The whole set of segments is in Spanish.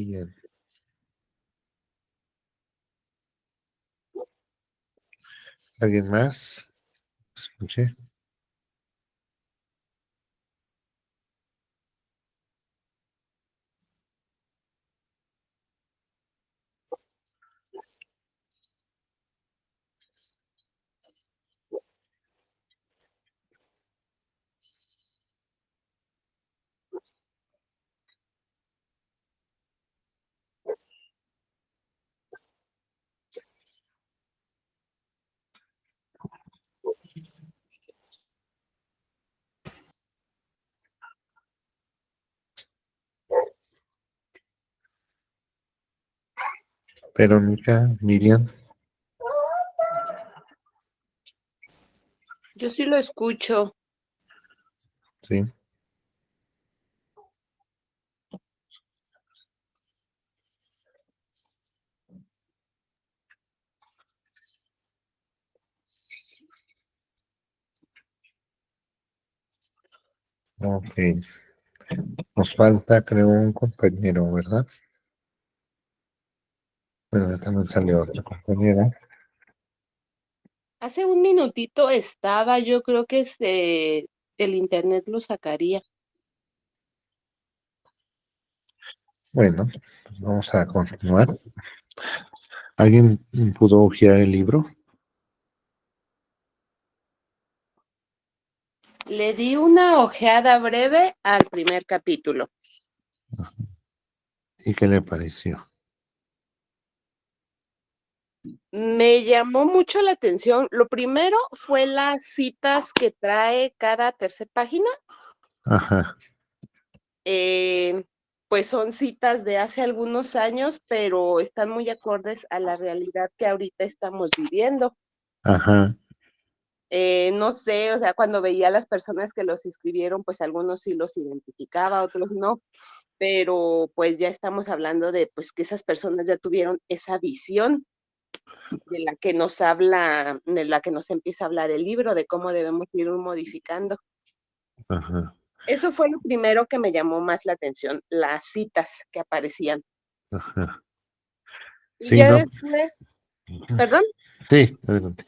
Bien. ¿Alguien más? Escuché. Verónica, Miriam, Yo sí lo escucho. sí. Ok. Nos falta, creo, un compañero, ¿verdad? Bueno, ya también salió otra compañera. Hace un minutito estaba, yo creo que el internet lo sacaría. Bueno, pues vamos a continuar. ¿Alguien pudo hojear el libro? Le di una ojeada breve al primer capítulo. ¿Y qué le pareció? Me llamó mucho la atención. Lo primero fue las citas que trae cada tercera página. Ajá, Eh, pues son citas de hace algunos años, pero están muy acordes a la realidad que ahorita estamos viviendo. ajá, No sé, o sea, cuando veía a las personas que los escribieron, pues algunos sí los identificaba, otros no, pero pues ya estamos hablando de pues que esas personas ya tuvieron esa visión de la que nos habla, de la que nos empieza a hablar el libro, de cómo debemos ir modificando. ajá, Eso fue lo primero que me llamó más la atención, las citas que aparecían. ajá. Y Sí, ya ¿no? después, perdón, Sí, adelante.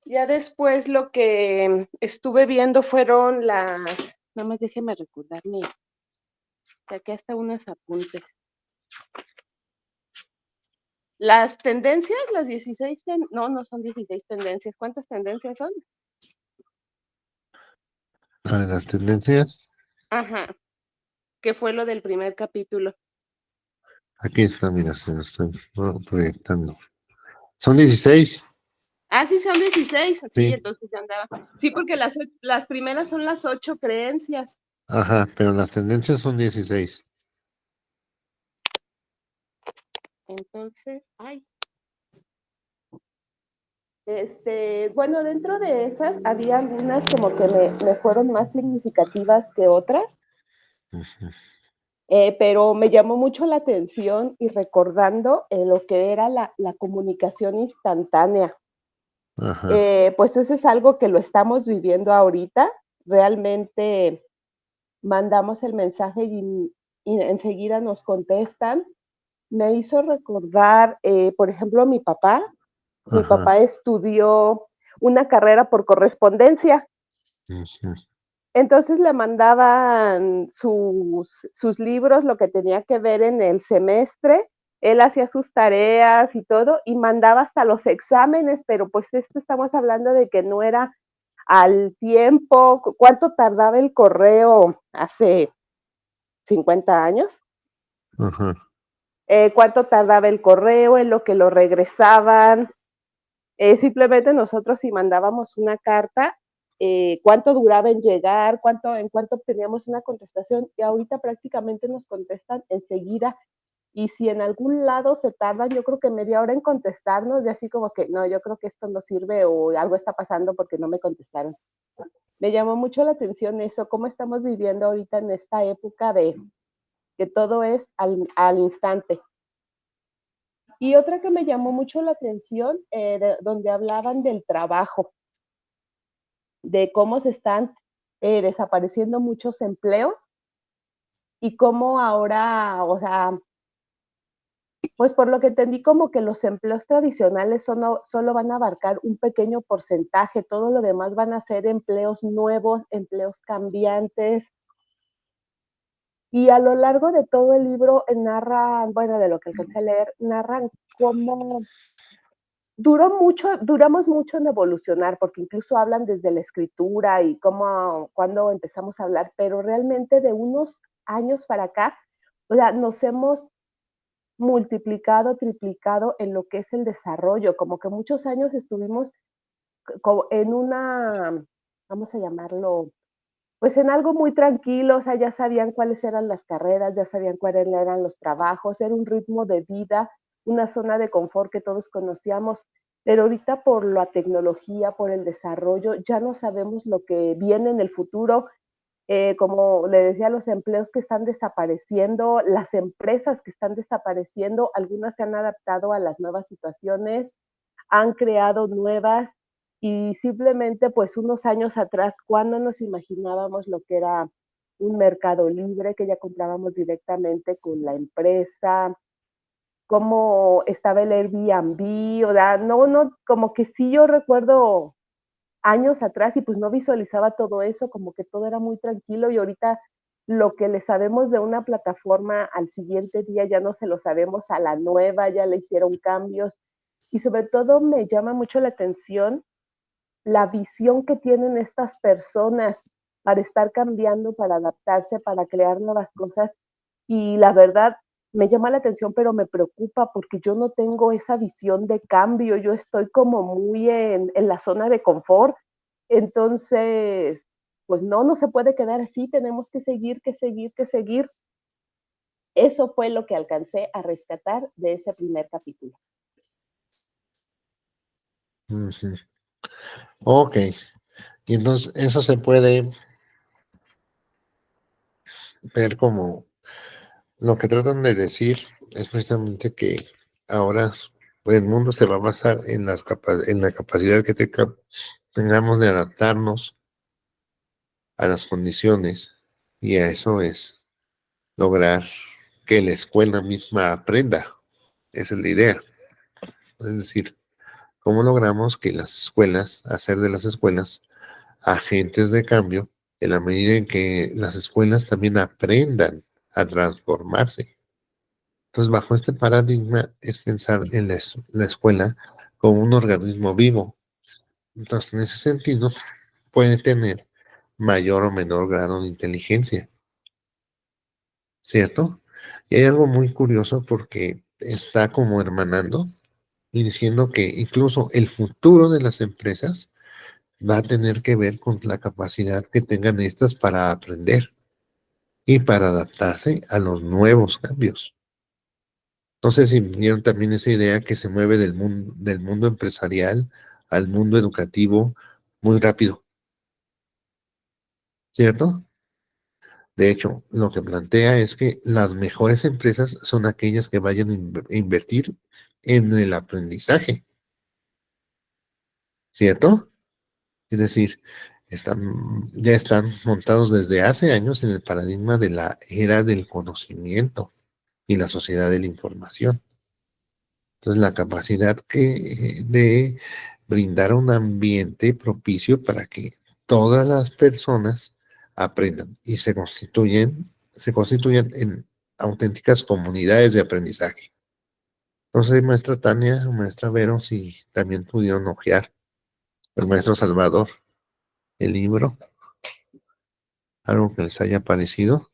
ya después lo que estuve viendo fueron nada más déjeme recordarme, saqué hasta unos apuntes. Las tendencias, las 16, no son 16 tendencias. ¿Cuántas tendencias son? La de las tendencias, Ajá, que fue lo del primer capítulo. aquí está, mira, se lo estoy proyectando. ¿Son 16? Ah, sí, son 16, sí, Sí, entonces ya andaba. Sí, porque las primeras son las 8 creencias. ajá, pero las tendencias son 16. Entonces, bueno, dentro de esas había algunas como que me fueron más significativas que otras, Ujú, pero me llamó mucho la atención y recordando lo que era la comunicación instantánea. ajá, Pues eso es algo que lo estamos viviendo ahorita. Realmente mandamos el mensaje y enseguida nos contestan. Me hizo recordar, por ejemplo, mi papá. Mi ajá, papá estudió una carrera por correspondencia. ujú, Entonces le mandaban sus libros, lo que tenía que ver en el semestre. Él hacía sus tareas y todo y mandaba hasta los exámenes, pero pues esto estamos hablando de que no era al tiempo. ¿Cuánto tardaba el correo hace 50 años? ajá, ¿Cuánto tardaba el correo en lo que lo regresaban? Simplemente nosotros si mandábamos una carta, cuánto duraba en llegar, en cuánto obteníamos una contestación, y ahorita prácticamente nos contestan enseguida. Y si en algún lado se tardan, yo creo que media hora en contestarnos, y así como que no, yo creo que esto no sirve o algo está pasando porque no me contestaron. Me llamó mucho la atención eso, cómo estamos viviendo ahorita en esta época de que todo es al instante. Y otra que me llamó mucho la atención, donde hablaban del trabajo, de cómo se están desapareciendo muchos empleos y cómo ahora, o sea, Pues por lo que entendí, como que los empleos tradicionales solo van a abarcar un pequeño porcentaje, todo lo demás van a ser empleos nuevos, empleos cambiantes. Y a lo largo de todo el libro narran, bueno, de lo que alcancé a leer, narran cómo duramos mucho en evolucionar, porque incluso hablan desde la escritura y cómo, cuando empezamos a hablar, pero realmente de unos años para acá, o sea, nos hemos multiplicado, triplicado en lo que es el desarrollo, como que muchos años estuvimos en una, vamos a llamarlo, pues en algo muy tranquilo, o sea, ya sabían cuáles eran las carreras, ya sabían cuáles eran los trabajos, era un ritmo de vida, una zona de confort que todos conocíamos, pero ahorita por la tecnología, por el desarrollo, ya no sabemos lo que viene en el futuro, como le decía, los empleos que están desapareciendo, las empresas que están desapareciendo, algunas se han adaptado a las nuevas situaciones, han creado nuevas y simplemente pues unos años atrás, cuando nos imaginábamos lo que era un mercado libre, que ya comprábamos directamente con la empresa, cómo estaba el Airbnb, o sea, no, como que sí yo recuerdo años atrás y pues no visualizaba todo eso, como que todo era muy tranquilo y ahorita lo que le sabemos de una plataforma al siguiente día ya no se lo sabemos a la nueva, ya le hicieron cambios y sobre todo me llama mucho la atención la visión que tienen estas personas para estar cambiando, para adaptarse, para crear nuevas cosas y la verdad me llama la atención, pero me preocupa porque yo no tengo esa visión de cambio, yo estoy como muy en la zona de confort. Entonces, pues no se puede quedar así, tenemos que seguir, que seguir, que seguir. Eso fue lo que alcancé a rescatar de ese primer capítulo. Ujú. Ok, y entonces eso se puede ver como lo que tratan de decir es precisamente que ahora el mundo se va a basar en en la capacidad que tengamos de adaptarnos a las condiciones y a eso es lograr que la escuela misma aprenda. Esa es la idea. Es decir, ¿cómo logramos que las escuelas, hacer de las escuelas agentes de cambio en la medida en que las escuelas también aprendan a transformarse? Entonces, bajo este paradigma es pensar en la escuela como un organismo vivo. Entonces, en ese sentido, puede tener mayor o menor grado de inteligencia, ¿cierto? Y hay algo muy curioso porque está como hermanando y diciendo que incluso el futuro de las empresas va a tener que ver con la capacidad que tengan estas para aprender y para adaptarse a los nuevos cambios. No sé si vieron también esa idea que se mueve del mundo empresarial al mundo educativo muy rápido, ¿cierto? De hecho, lo que plantea es que las mejores empresas son aquellas que vayan a invertir en el aprendizaje, ¿cierto? Es decir, ya están montados desde hace años en el paradigma de la era del conocimiento y la sociedad de la información. Entonces, la capacidad de brindar un ambiente propicio para que todas las personas aprendan y se constituyan en auténticas comunidades de aprendizaje. Entonces, maestra Tania, maestra Vero, si también pudieron hojear el maestro Salvador, el libro, algo que les haya parecido,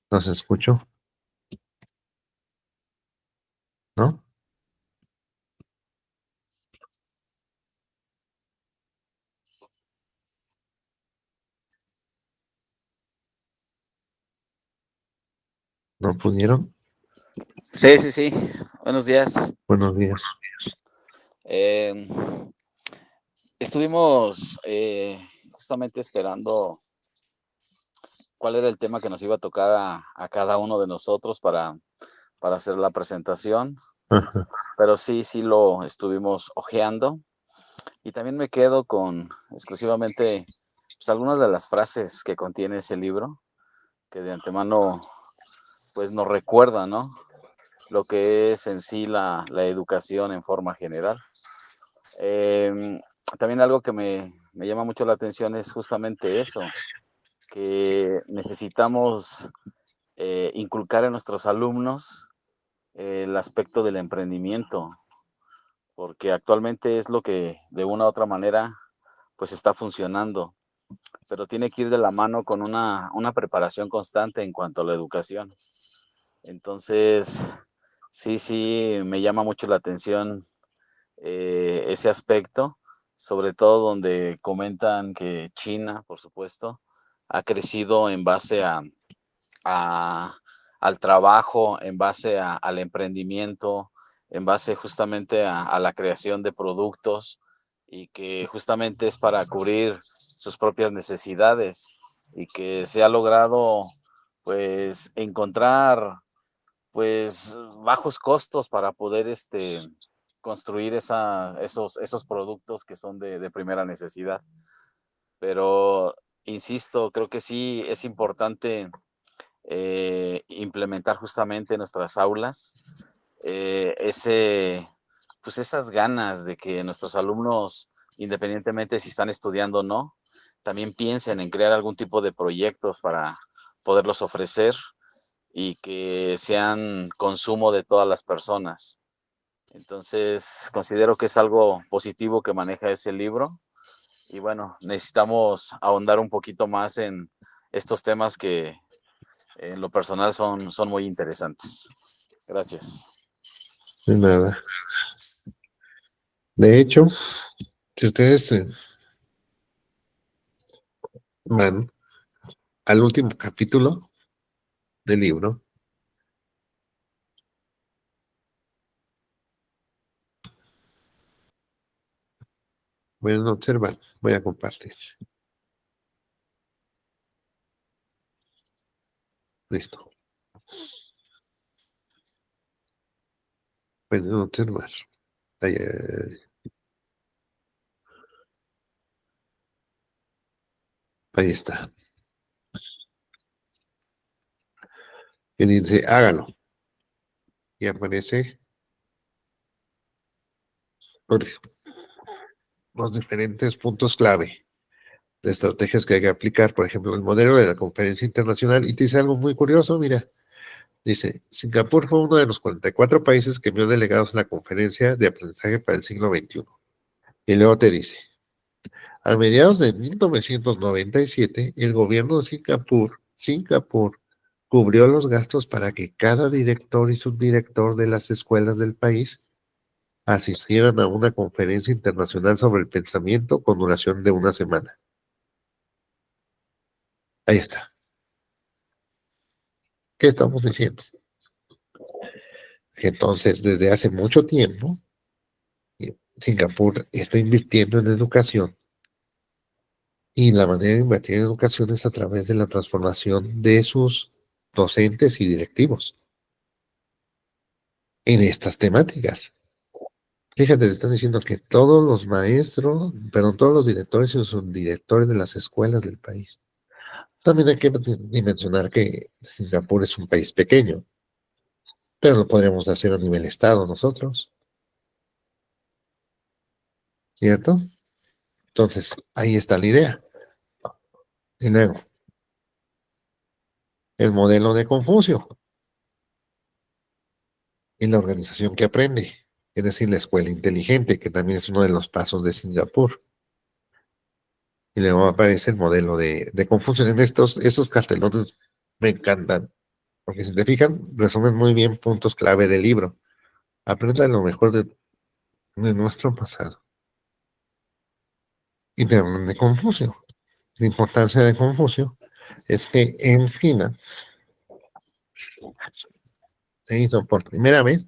los escucho, ¿no? ¿No pudieron? Sí, sí, sí. Buenos días. Buenos días. Em, estuvimos justamente esperando cuál era el tema que nos iba a tocar a cada uno de nosotros para hacer la presentación, Ajá, pero sí, sí lo estuvimos hojeando y también me quedo con exclusivamente pues, algunas de las frases que contiene ese libro, que de antemano pues nos recuerda, ¿no? Lo que es en sí la educación en forma general. Em, También algo que me llama mucho la atención es justamente eso, que necesitamos inculcar en nuestros alumnos el aspecto del emprendimiento, porque actualmente es lo que de una u otra manera pues está funcionando, pero tiene que ir de la mano con una preparación constante en cuanto a la educación. Entonces, sí, me llama mucho la atención ese aspecto, sobre todo donde comentan que China, por supuesto, ha crecido en base a- al trabajo, en base al emprendimiento, en base justamente a la creación de productos y que justamente es para cubrir sus propias necesidades y que se ha logrado pues encontrar pues bajos costos para poder construir esos productos que son de primera necesidad. Pero insisto, creo que sí es importante implementar justamente en nuestras aulas pues esas ganas de que nuestros alumnos, independientemente si están estudiando o no, también piensen en crear algún tipo de proyectos para poderlos ofrecer y que sean consumo de todas las personas. Entonces, considero que es algo positivo que maneja ese libro y bueno, necesitamos ahondar un poquito más en estos temas que en lo personal son muy interesantes. Gracias. De nada. De hecho, si ustedes van al último capítulo del libro, pueden observar, voy a compartir. Listo. Pueden observar. Ahí, ahí está. Y dice, hágalo. Y aparece por los diferentes puntos clave de estrategias que hay que aplicar. Por ejemplo, el modelo de la conferencia internacional. Y te dice algo muy curioso, mira. Dice, Singapur fue uno de los 44 países que envió delegados a la conferencia de aprendizaje para el siglo XXI. Y luego te dice, a mediados de 1997, el gobierno de Singapur cubrió los gastos para que cada director y subdirector de las escuelas del país asistieran a una conferencia internacional sobre el pensamiento con duración de una semana. Ahí está. ¿Qué estamos diciendo? Entonces, desde hace mucho tiempo, Singapur está invirtiendo en educación y la manera de invertir en educación es a través de la transformación de sus docentes y directivos en estas temáticas. Fíjate, están diciendo que todos los maestros, perdón, todos los directores y subdirectores de las escuelas del país. También hay que dimensionar que Singapur es un país pequeño, pero lo podríamos hacer a nivel estado nosotros, ¿cierto? Entonces, ahí está la idea. Y luego, el modelo de Confucio y la organización que aprende, es decir, la escuela inteligente, que también es uno de los pasos de Singapur. Y luego aparece el modelo de Confucio. En esos cartelones me encantan, porque si te fijan, resumen muy bien puntos clave del libro. Aprenda lo mejor de nuestro pasado. Y de Confucio. La importancia de Confucio es que en China se hizo por primera vez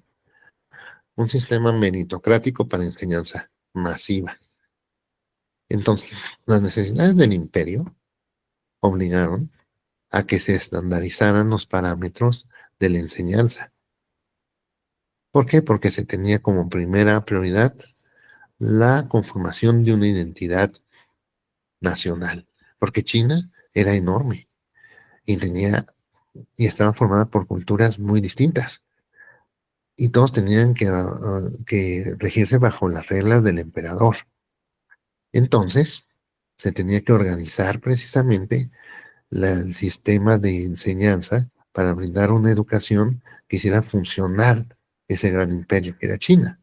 un sistema meritocrático para enseñanza masiva. Entonces, las necesidades del imperio obligaron a que se estandarizaran los parámetros de la enseñanza. ¿Por qué? Porque se tenía como primera prioridad la conformación de una identidad nacional, porque China era enorme y tenía y estaba formada por culturas muy distintas. Y todos tenían que regirse bajo las reglas del emperador. Entonces, se tenía que organizar precisamente el sistema de enseñanza para brindar una educación que hiciera funcionar ese gran imperio que era China.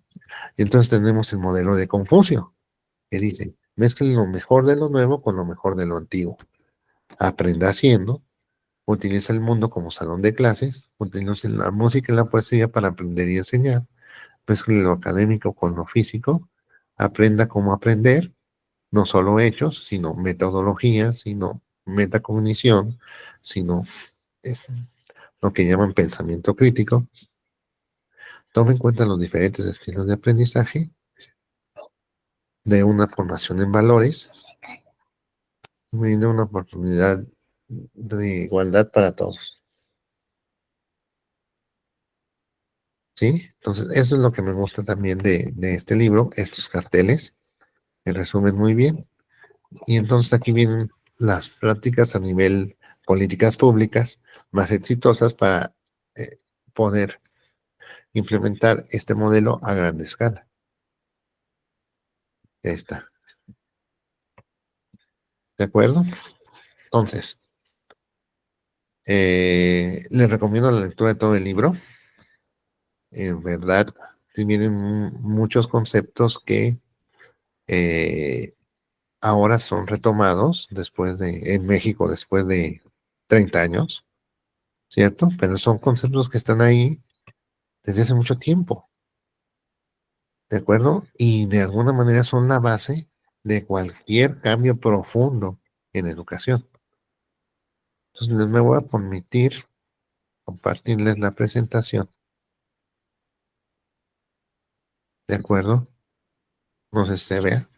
Y entonces tenemos el modelo de Confucio, que dice, mezclen lo mejor de lo nuevo con lo mejor de lo antiguo. Aprenda haciendo, utiliza el mundo como salón de clases, utiliza la música y la poesía para aprender y enseñar, mezcle lo académico con lo físico, aprenda cómo aprender, no solo hechos, sino metodologías, sino metacognición, sino es lo que llaman pensamiento crítico. Toma en cuenta los diferentes estilos de aprendizaje, de una formación en valores, y brinda una oportunidad de igualdad para todos. ¿Sí? Entonces, eso es lo que me gusta también de este libro, estos carteles, que resumen muy bien. Y entonces aquí vienen las prácticas a nivel políticas públicas más exitosas para poder implementar este modelo a gran escala. Ya está. ¿De acuerdo? Entonces, les recomiendo la lectura de todo el libro. En verdad, vienen muchos conceptos que ahora son retomados en México después de 30 años, ¿cierto? Pero son conceptos que están ahí desde hace mucho tiempo, ¿de acuerdo? Y de alguna manera son la base de cualquier cambio profundo en educación. Entonces, me voy a permitir compartirles la presentación, ¿de acuerdo? No sé si se vea,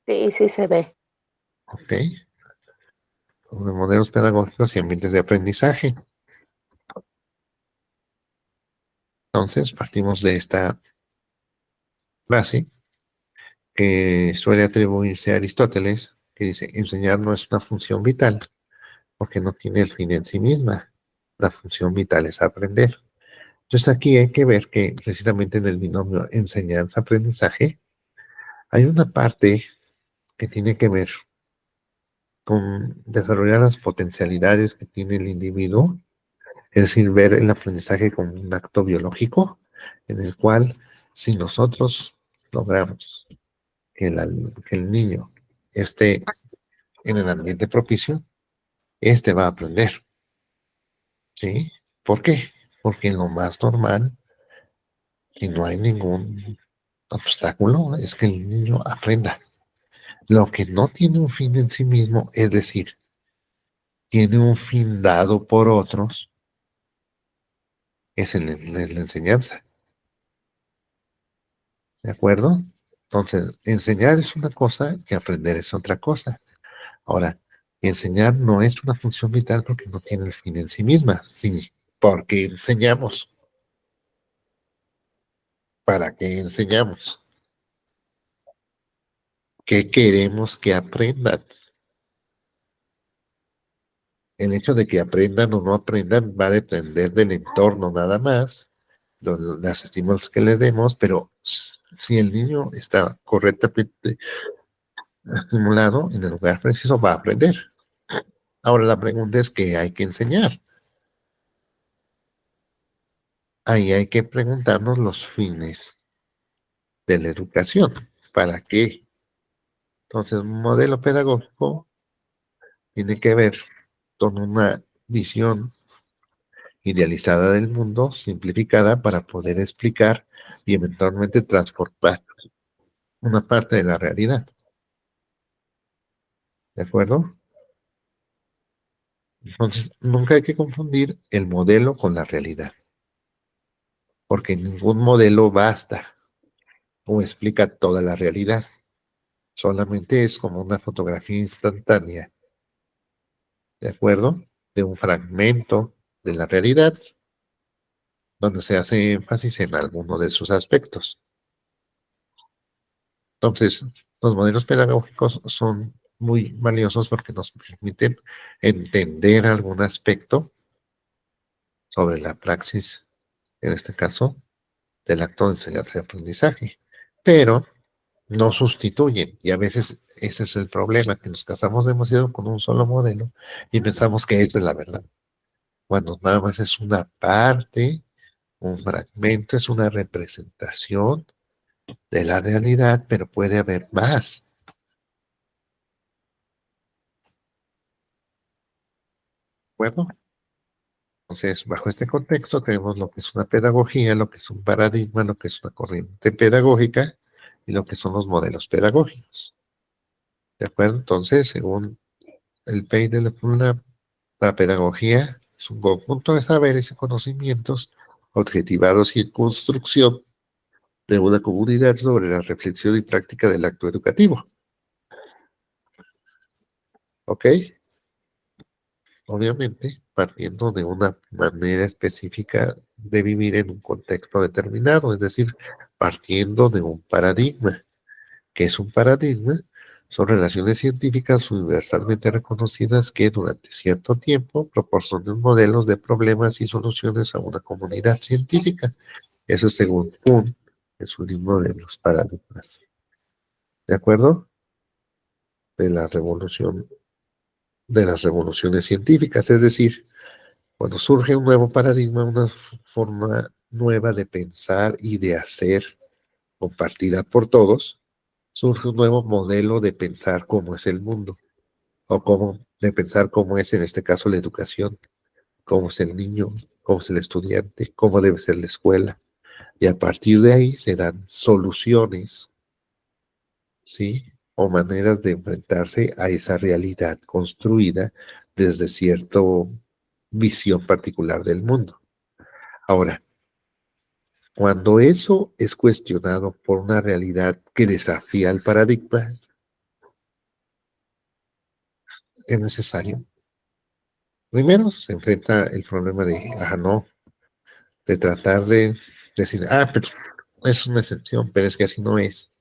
Sí, sí se ve. ¿ok? Sobre modelos pedagógicos y ambientes de aprendizaje. Entonces, partimos de esta frase que suele atribuirse a Aristóteles, que dice, enseñar no es una función vital, porque no tiene el fin en sí misma. La función vital es aprender. Entonces aquí hay que ver que precisamente en el binomio enseñanza-aprendizaje hay una parte que tiene que ver con desarrollar las potencialidades que tiene el individuo, es decir, ver el aprendizaje como un acto biológico en el cual si nosotros logramos que el niño esté en el ambiente propicio, este va a aprender, ¿sí? ¿Por qué? Porque lo más normal, y no hay ningún obstáculo, es que el niño aprenda. Lo que no tiene un fin en sí mismo, es decir, tiene un fin dado por otros, es la enseñanza. ¿De acuerdo? Entonces, enseñar es una cosa y aprender es otra cosa. Ahora, enseñar no es una función vital porque no tiene el fin en sí misma. Sí, porque enseñamos. ¿Para qué enseñamos? ¿Qué queremos que aprendan? El hecho de que aprendan o no aprendan va a depender del entorno nada más, los estímulos que le demos, pero si el niño está correctamente estimulado en el lugar preciso, va a aprender. Ahora la pregunta es qué hay que enseñar. Ahí hay que preguntarnos los fines de la educación. ¿Para qué? Entonces, un modelo pedagógico tiene que ver con una visión idealizada del mundo, simplificada para poder explicar y eventualmente transformar una parte de la realidad. ¿De acuerdo? Entonces, nunca hay que confundir el modelo con la realidad, porque ningún modelo basta o explica toda la realidad. Solamente es como una fotografía instantánea, ¿de acuerdo? De un fragmento de la realidad donde se hace énfasis en alguno de sus aspectos. Entonces, los modelos pedagógicos son muy valiosos porque nos permiten entender algún aspecto sobre la praxis, en este caso, del acto de enseñanza y aprendizaje, pero no sustituyen, y a veces ese es el problema, que nos casamos demasiado con un solo modelo y pensamos que esa es la verdad, cuando nada más es una parte, un fragmento, es una representación de la realidad, pero puede haber más. Bueno, entonces, bajo este contexto tenemos lo que es una pedagogía, lo que es un paradigma, lo que es una corriente pedagógica y lo que son los modelos pedagógicos. ¿De acuerdo? Entonces, según el Pei de la pedagogía es un conjunto de saberes y conocimientos objetivados y en construcción de una comunidad sobre la reflexión y práctica del acto educativo. ¿Ok? Obviamente, partiendo de una manera específica de vivir en un contexto determinado, es decir, partiendo de un paradigma. ¿Qué es un paradigma? Son relaciones científicas universalmente reconocidas que durante cierto tiempo proporcionan modelos de problemas y soluciones a una comunidad científica. Eso es según Kuhn, en su libro de los paradigmas. ¿De acuerdo? De la revolución, de las revoluciones científicas, es decir, cuando surge un nuevo paradigma, una forma nueva de pensar y de hacer, compartida por todos, surge un nuevo modelo de pensar cómo es el mundo, o cómo, de pensar cómo es en este caso la educación, cómo es el niño, cómo es el estudiante, cómo debe ser la escuela. Y a partir de ahí se dan soluciones, ¿sí? O maneras de enfrentarse a esa realidad construida desde cierta visión particular del mundo. Ahora, cuando eso es cuestionado por una realidad que desafía el paradigma, es necesario. Primero se enfrenta el problema de, no, de tratar de decir, pero es una excepción, pero es que así no es.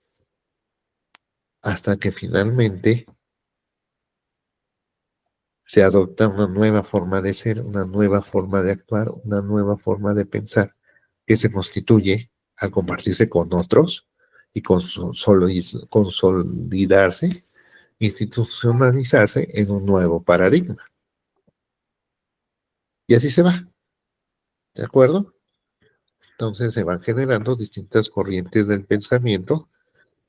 Hasta que finalmente se adopta una nueva forma de ser, una nueva forma de actuar, una nueva forma de pensar, que se constituye al compartirse con otros y consolidarse, institucionalizarse en un nuevo paradigma. Y así se va, ¿de acuerdo? Entonces se van generando distintas corrientes del pensamiento,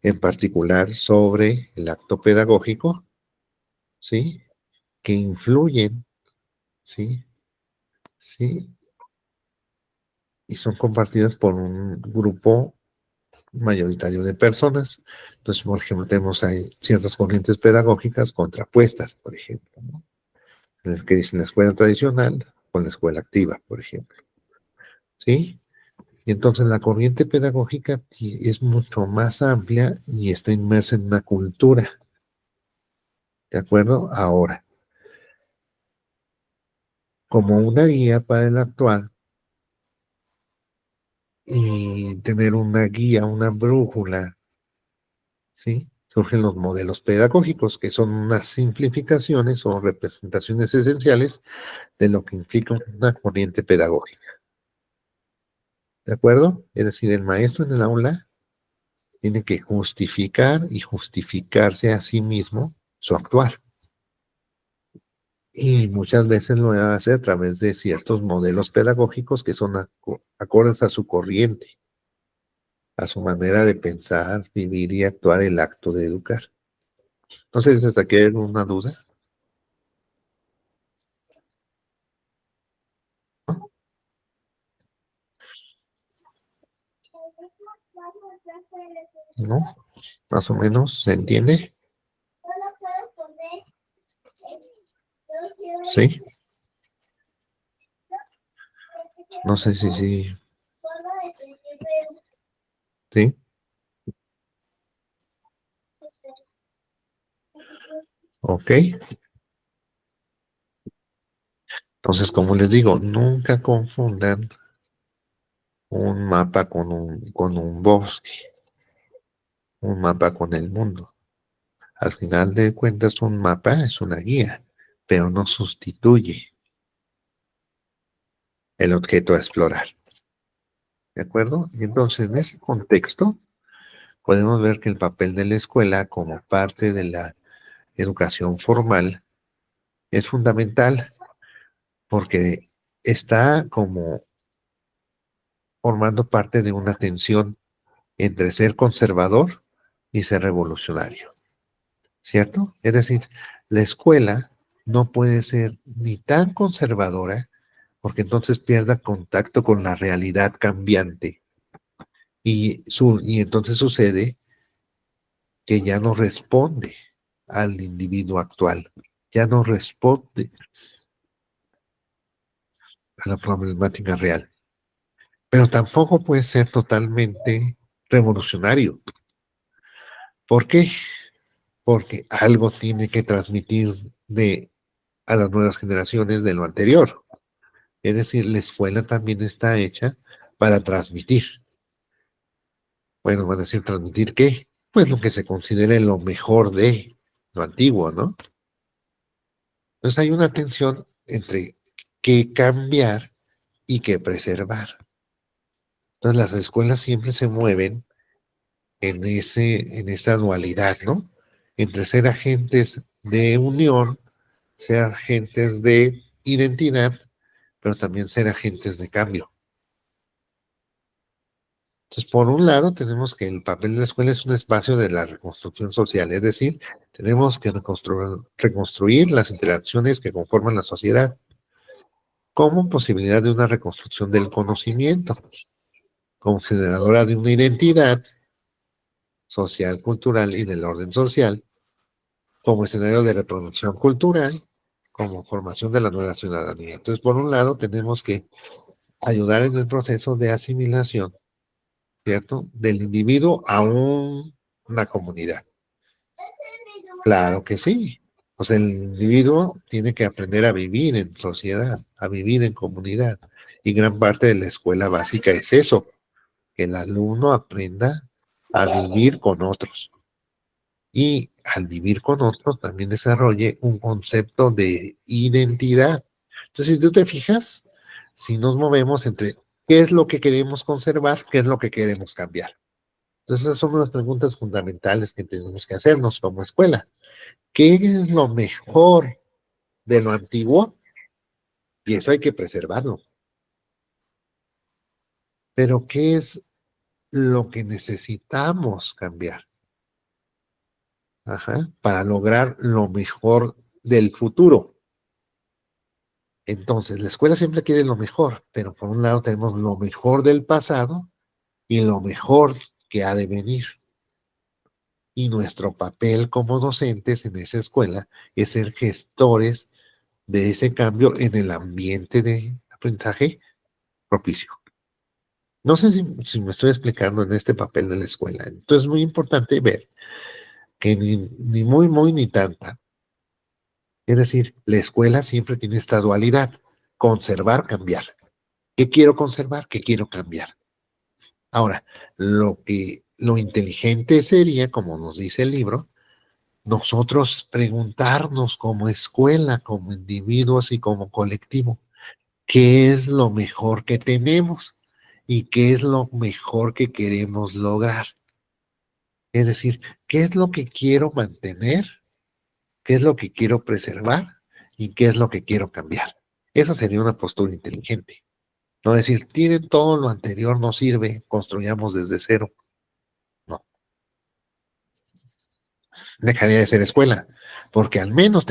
en particular sobre el acto pedagógico, ¿sí? Que influyen, ¿sí? ¿Sí? Y son compartidas por un grupo mayoritario de personas. Entonces, por ejemplo, tenemos ahí ciertas corrientes pedagógicas contrapuestas, por ejemplo, ¿no? Que dicen la escuela tradicional con la escuela activa, por ejemplo. ¿Sí? Y entonces la corriente pedagógica es mucho más amplia y está inmersa en una cultura. ¿De acuerdo? Ahora, como una guía para el actual y tener una guía, una brújula, ¿sí? Surgen los modelos pedagógicos, que son unas simplificaciones o representaciones esenciales de lo que implica una corriente pedagógica. ¿De acuerdo? Es decir, el maestro en el aula tiene que justificar y justificarse a sí mismo su actuar. Y muchas veces lo hace a través de ciertos modelos pedagógicos que son acordes a su corriente, a su manera de pensar, vivir y actuar el acto de educar. Entonces, ¿hasta aquí hay alguna duda? ¿No? Más o menos, ¿se entiende? Sí. No sé si sí. Sí. Ok. Entonces, como les digo, nunca confundan un mapa con un bosque, un mapa con el mundo. Al final de cuentas, un mapa es una guía, pero no sustituye el objeto a explorar. ¿De acuerdo? Y entonces, en ese contexto, podemos ver que el papel de la escuela como parte de la educación formal es fundamental porque está como formando parte de una tensión entre ser conservador y ser revolucionario, ¿cierto? Es decir, la escuela no puede ser ni tan conservadora porque entonces pierda contacto con la realidad cambiante y entonces sucede que ya no responde al individuo actual, ya no responde a la problemática real, pero tampoco puede ser totalmente revolucionario. ¿Por qué? Porque algo tiene que transmitir a las nuevas generaciones de lo anterior. Es decir, la escuela también está hecha para transmitir. Bueno, van a decir, ¿transmitir qué? Pues lo que se considere lo mejor de lo antiguo, ¿no? Entonces hay una tensión entre qué cambiar y qué preservar. Entonces las escuelas siempre se mueven en esa dualidad, ¿no? Entre ser agentes de unión, ser agentes de identidad, pero también ser agentes de cambio. Entonces, por un lado, tenemos que el papel de la escuela es un espacio de la reconstrucción social, es decir, tenemos que reconstruir las interacciones que conforman la sociedad como posibilidad de una reconstrucción del conocimiento, como generadora de una identidad social, cultural y del orden social, como escenario de reproducción cultural, como formación de la nueva ciudadanía. Entonces, por un lado, tenemos que ayudar en el proceso de asimilación, ¿cierto? Del individuo a una comunidad. Claro que sí. O sea, el individuo tiene que aprender a vivir en sociedad, a vivir en comunidad. Y gran parte de la escuela básica es eso, que el alumno aprenda a vivir con otros. Y al vivir con otros también desarrolle un concepto de identidad. Entonces, si tú te fijas, si nos movemos entre qué es lo que queremos conservar, qué es lo que queremos cambiar. Entonces, esas son las preguntas fundamentales que tenemos que hacernos como escuela. ¿Qué es lo mejor de lo antiguo? Y eso hay que preservarlo. Pero ¿qué es lo que necesitamos cambiar? Ajá, para lograr lo mejor del futuro. Entonces, la escuela siempre quiere lo mejor, pero por un lado tenemos lo mejor del pasado y lo mejor que ha de venir. Y nuestro papel como docentes en esa escuela es ser gestores de ese cambio en el ambiente de aprendizaje propicio. No sé si me estoy explicando en este papel de la escuela. Entonces es muy importante ver que ni muy, muy, ni tanta. Es decir, la escuela siempre tiene esta dualidad, conservar, cambiar. ¿Qué quiero conservar? ¿Qué quiero cambiar? Ahora, lo inteligente sería, como nos dice el libro, nosotros preguntarnos como escuela, como individuos y como colectivo, ¿qué es lo mejor que tenemos? ¿Y qué es lo mejor que queremos lograr? Es decir, ¿qué es lo que quiero mantener? ¿Qué es lo que quiero preservar? ¿Y qué es lo que quiero cambiar? Esa sería una postura inteligente. No decir, tienen todo lo anterior, no sirve, construyamos desde cero. No, dejaría de ser escuela, porque al menos,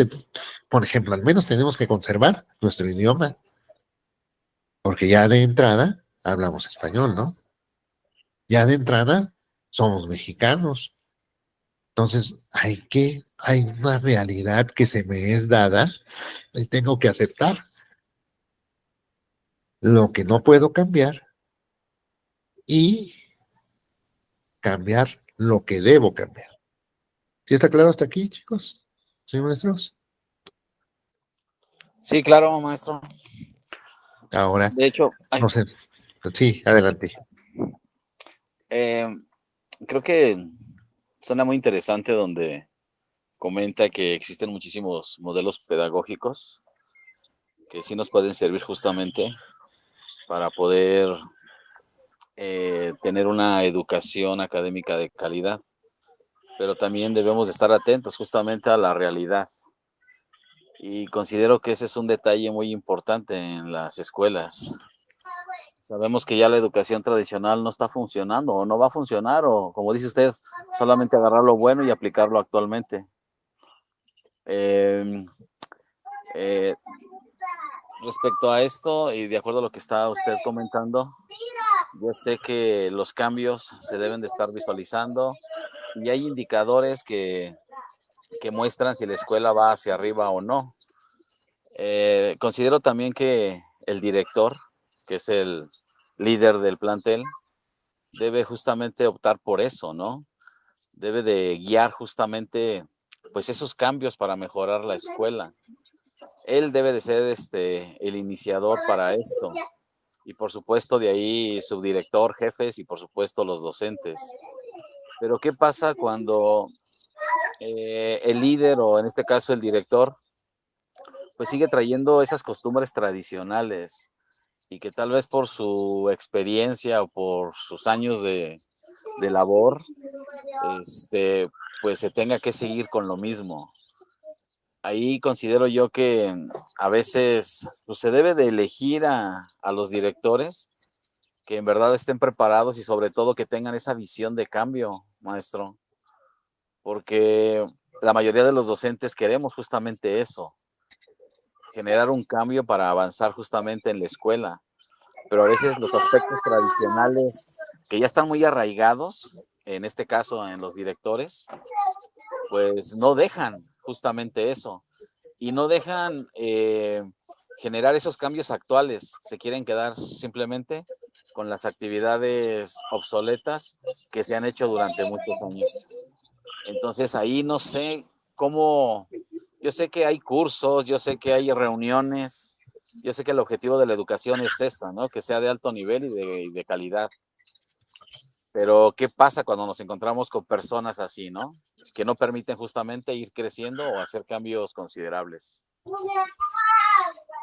por ejemplo, al menos tenemos que conservar nuestro idioma, porque ya de entrada hablamos español, ¿no? Ya de entrada somos mexicanos. Entonces, hay una realidad que se me es dada y tengo que aceptar. Lo que no puedo cambiar y cambiar lo que debo cambiar. ¿Sí está claro hasta aquí, chicos? ¿Sí, maestros? Sí, claro, maestro. Ahora, De hecho, no sé. Sí, adelante. eh, creo que suena muy interesante donde comenta que existen muchísimos modelos pedagógicos que sí nos pueden servir justamente para poder tener una educación académica de calidad, pero también debemos de estar atentos justamente a la realidad. Y considero que ese es un detalle muy importante en las escuelas. Sabemos que ya la educación tradicional no está funcionando o no va a funcionar, o como dice usted, solamente agarrar lo bueno y aplicarlo actualmente. Em, eh, Respecto a esto y de acuerdo a lo que está usted comentando, yo sé que los cambios se deben de estar visualizando y hay indicadores que muestran si la escuela va hacia arriba o no. Considero también que el director, que es el líder del plantel, debe justamente optar por eso, ¿no? Debe de guiar justamente, pues, esos cambios para mejorar la escuela. Él debe de ser, el iniciador para esto. Y por supuesto, de ahí subdirector, jefes y por supuesto los docentes. Pero, ¿qué pasa cuando, el líder, o en este caso el director, pues sigue trayendo esas costumbres tradicionales? Y que tal vez por su experiencia o por sus años de labor, pues se tenga que seguir con lo mismo. Ahí considero yo que a veces, pues, se debe de elegir a los directores que en verdad estén preparados y sobre todo que tengan esa visión de cambio, maestro, porque la mayoría de los docentes queremos justamente eso, generar un cambio para avanzar justamente en la escuela, pero a veces los aspectos tradicionales que ya están muy arraigados, en este caso en los directores, pues no dejan justamente eso y no dejan generar esos cambios actuales. Se quieren quedar simplemente con las actividades obsoletas que se han hecho durante muchos años. Entonces ahí no sé cómo, yo sé que hay cursos, yo sé que hay reuniones, yo sé que el objetivo de la educación es eso, ¿no? Que sea de alto nivel y de calidad. Pero, ¿qué pasa cuando nos encontramos con personas así, no? Que no permiten justamente ir creciendo o hacer cambios considerables.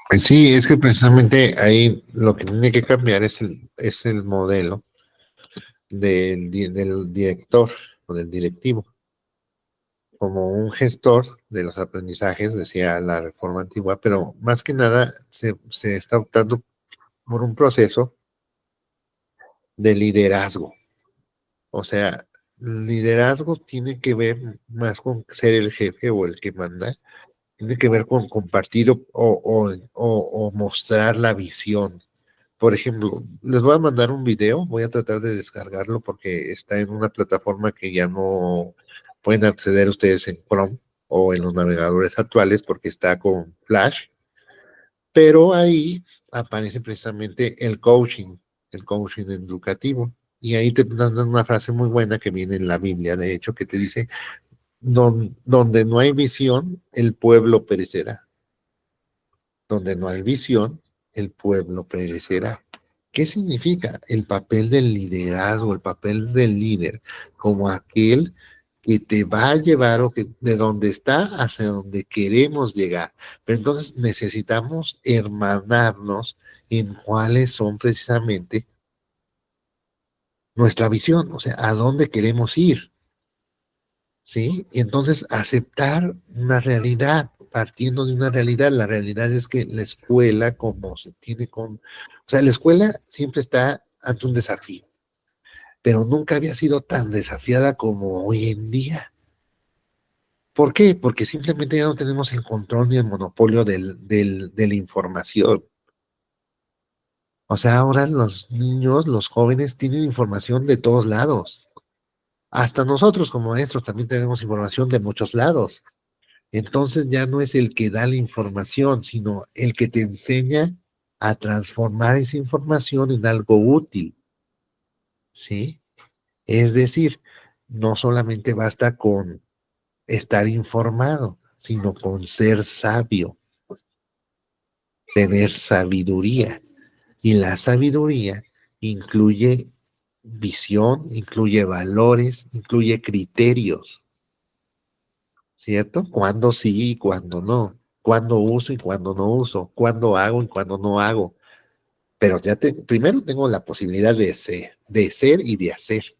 Pues sí, es que precisamente ahí lo que tiene que cambiar es el modelo del director o del directivo. Como un gestor de los aprendizajes, decía la reforma antigua, pero más que nada se está optando por un proceso de liderazgo. O sea, liderazgo tiene que ver más con ser el jefe o el que manda, tiene que ver con compartir o mostrar la visión. Por ejemplo, les voy a mandar un video, voy a tratar de descargarlo porque está en una plataforma que ya no pueden acceder ustedes en Chrome o en los navegadores actuales porque está con Flash, pero ahí aparece precisamente el coaching educativo. Y ahí te dan una frase muy buena que viene en la Biblia, de hecho, que te dice, donde no hay visión, el pueblo perecerá. Donde no hay visión, el pueblo perecerá. ¿Qué significa el papel del liderazgo, el papel del líder? Como aquel que te va a llevar o que de donde está hacia donde queremos llegar. Pero entonces necesitamos hermanarnos en cuáles son precisamente nuestra visión, o sea, a dónde queremos ir. ¿Sí? Y entonces aceptar una realidad, partiendo de una realidad, la realidad es que la escuela, como se tiene o sea, la escuela siempre está ante un desafío, pero nunca había sido tan desafiada como hoy en día. ¿Por qué? Porque simplemente ya no tenemos el control ni el monopolio de la información. O sea, ahora los niños, los jóvenes tienen información de todos lados. Hasta nosotros como maestros también tenemos información de muchos lados. Entonces ya no es el que da la información, sino el que te enseña a transformar esa información en algo útil, ¿sí? Es decir, no solamente basta con estar informado, sino con ser sabio, tener sabiduría. Y la sabiduría incluye visión, incluye valores, incluye criterios, ¿cierto? Cuándo sí y cuándo no, cuándo uso y cuándo no uso, cuándo hago y cuándo no hago. Pero primero tengo la posibilidad de ser y de hacer,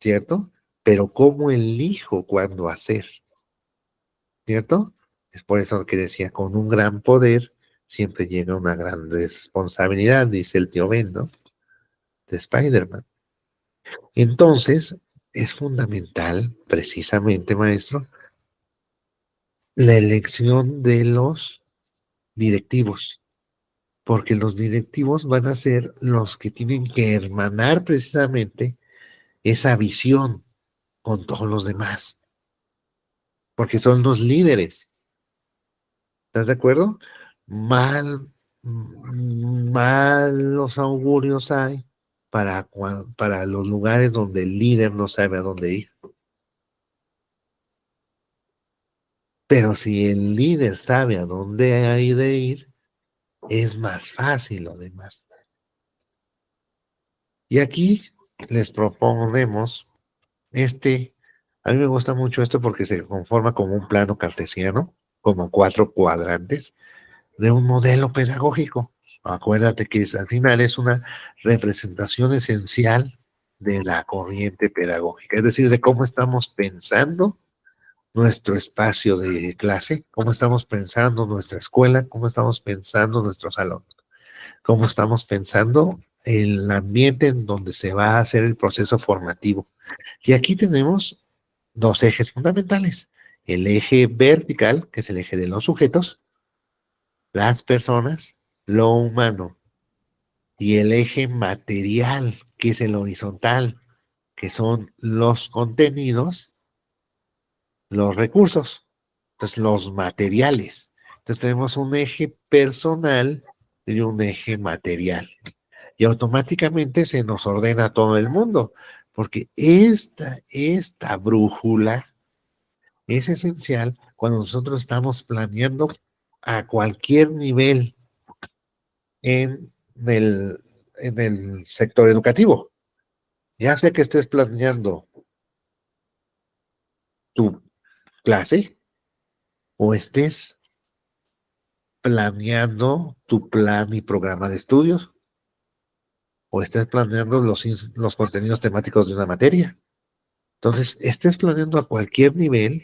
¿cierto? Pero ¿cómo elijo cuándo hacer? ¿Cierto? Es por eso que decía, con un gran poder siempre llega una gran responsabilidad, dice el tío Ben, ¿no? De Spider-Man. Entonces, es fundamental, precisamente, maestro, la elección de los directivos, porque los directivos van a ser los que tienen que hermanar precisamente esa visión con todos los demás, porque son los líderes. ¿Estás de acuerdo? Malos augurios hay para los lugares donde el líder no sabe a dónde ir. Pero si el líder sabe a dónde hay de ir, es más fácil lo demás. Y aquí les proponemos a mí me gusta mucho esto porque se conforma como un plano cartesiano, como 4 cuadrantes de un modelo pedagógico. Acuérdate que al final es una representación esencial de la corriente pedagógica, es decir, de cómo estamos pensando nuestro espacio de clase, cómo estamos pensando nuestra escuela, cómo estamos pensando nuestro salón, cómo estamos pensando el ambiente en donde se va a hacer el proceso formativo. Y aquí tenemos 2 ejes fundamentales. El eje vertical, que es el eje de los sujetos, las personas, lo humano, y el eje material, que es el horizontal, que son los contenidos, los recursos, entonces los materiales. Entonces tenemos un eje personal y un eje material. Y automáticamente se nos ordena todo el mundo, porque esta brújula es esencial cuando nosotros estamos planeando a cualquier nivel en el, en el sector educativo. Ya sea que estés planeando tu clase o estés planeando tu plan y programa de estudios o estés planeando los contenidos temáticos de una materia. Entonces, estés planeando a cualquier nivel,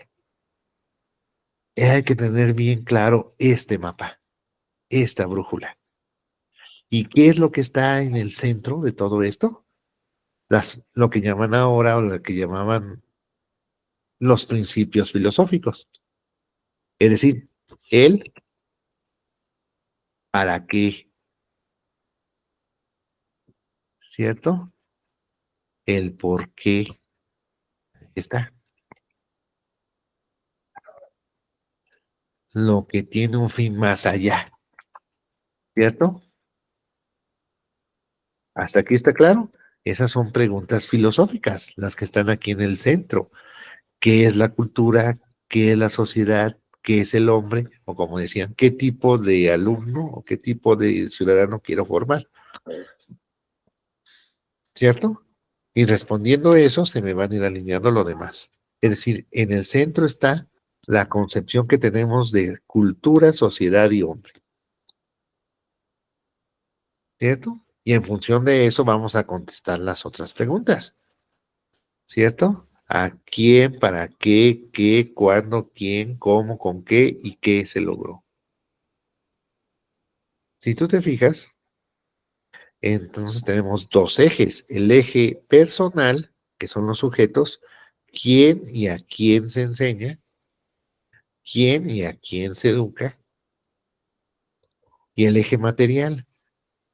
hay que tener bien claro este mapa, esta brújula. ¿Y qué es lo que está en el centro de todo esto? Lo que llaman ahora o lo que llamaban los principios filosóficos. Es decir, el para qué, ¿cierto? El por qué está. Lo que tiene un fin más allá, ¿cierto? ¿Hasta aquí está claro? Esas son preguntas filosóficas, las que están aquí en el centro. ¿Qué es la cultura? ¿Qué es la sociedad? ¿Qué es el hombre? O como decían, ¿qué tipo de alumno o qué tipo de ciudadano quiero formar? ¿Cierto? Y respondiendo eso, se me van a ir alineando lo demás. Es decir, en el centro está la concepción que tenemos de cultura, sociedad y hombre. ¿Cierto? Y en función de eso vamos a contestar las otras preguntas. ¿Cierto? ¿A quién, para qué, cuándo, quién, cómo, con qué y qué se logró? Si tú te fijas, entonces tenemos 2 ejes. El eje personal, que son los sujetos, quién y a quién se enseña, quién y a quién se educa, y el eje material,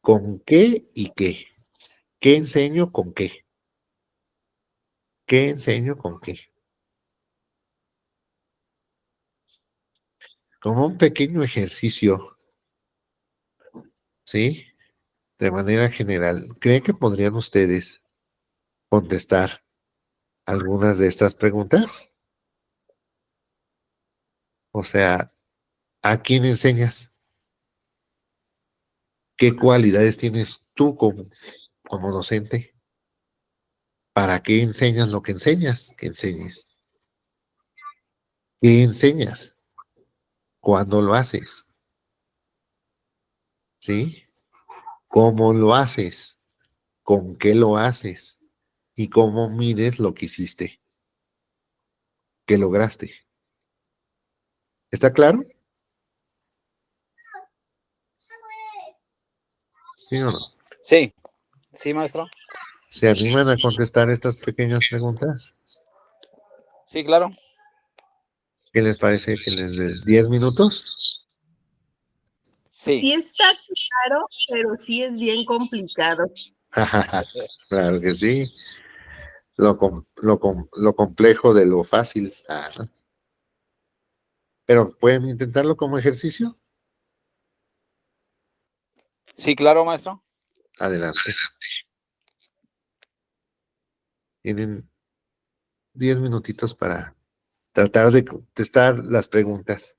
con qué y qué. ¿Qué enseño con qué? ¿Qué enseño con qué? Como un pequeño ejercicio, ¿sí? De manera general, ¿creen que podrían ustedes contestar algunas de estas preguntas? O sea, ¿a quién enseñas? ¿Qué cualidades tienes tú como docente? ¿Para qué enseñas lo que enseñas? Que enseñes. ¿Qué enseñas? ¿Cuándo lo haces? ¿Sí? ¿Cómo lo haces? ¿Con qué lo haces? ¿Y cómo mides lo que hiciste? ¿Qué lograste? ¿Está claro? ¿Sí o no? Sí, sí, maestro. ¿Se animan a contestar estas pequeñas preguntas? Sí, claro. ¿Qué les parece que les des 10 minutos? Sí. Sí está claro, pero sí es bien complicado. Claro que sí. Lo complejo de lo fácil. Pero pueden intentarlo como ejercicio. Sí, claro, maestro. Adelante. Tienen 10 minutitos para tratar de contestar las preguntas.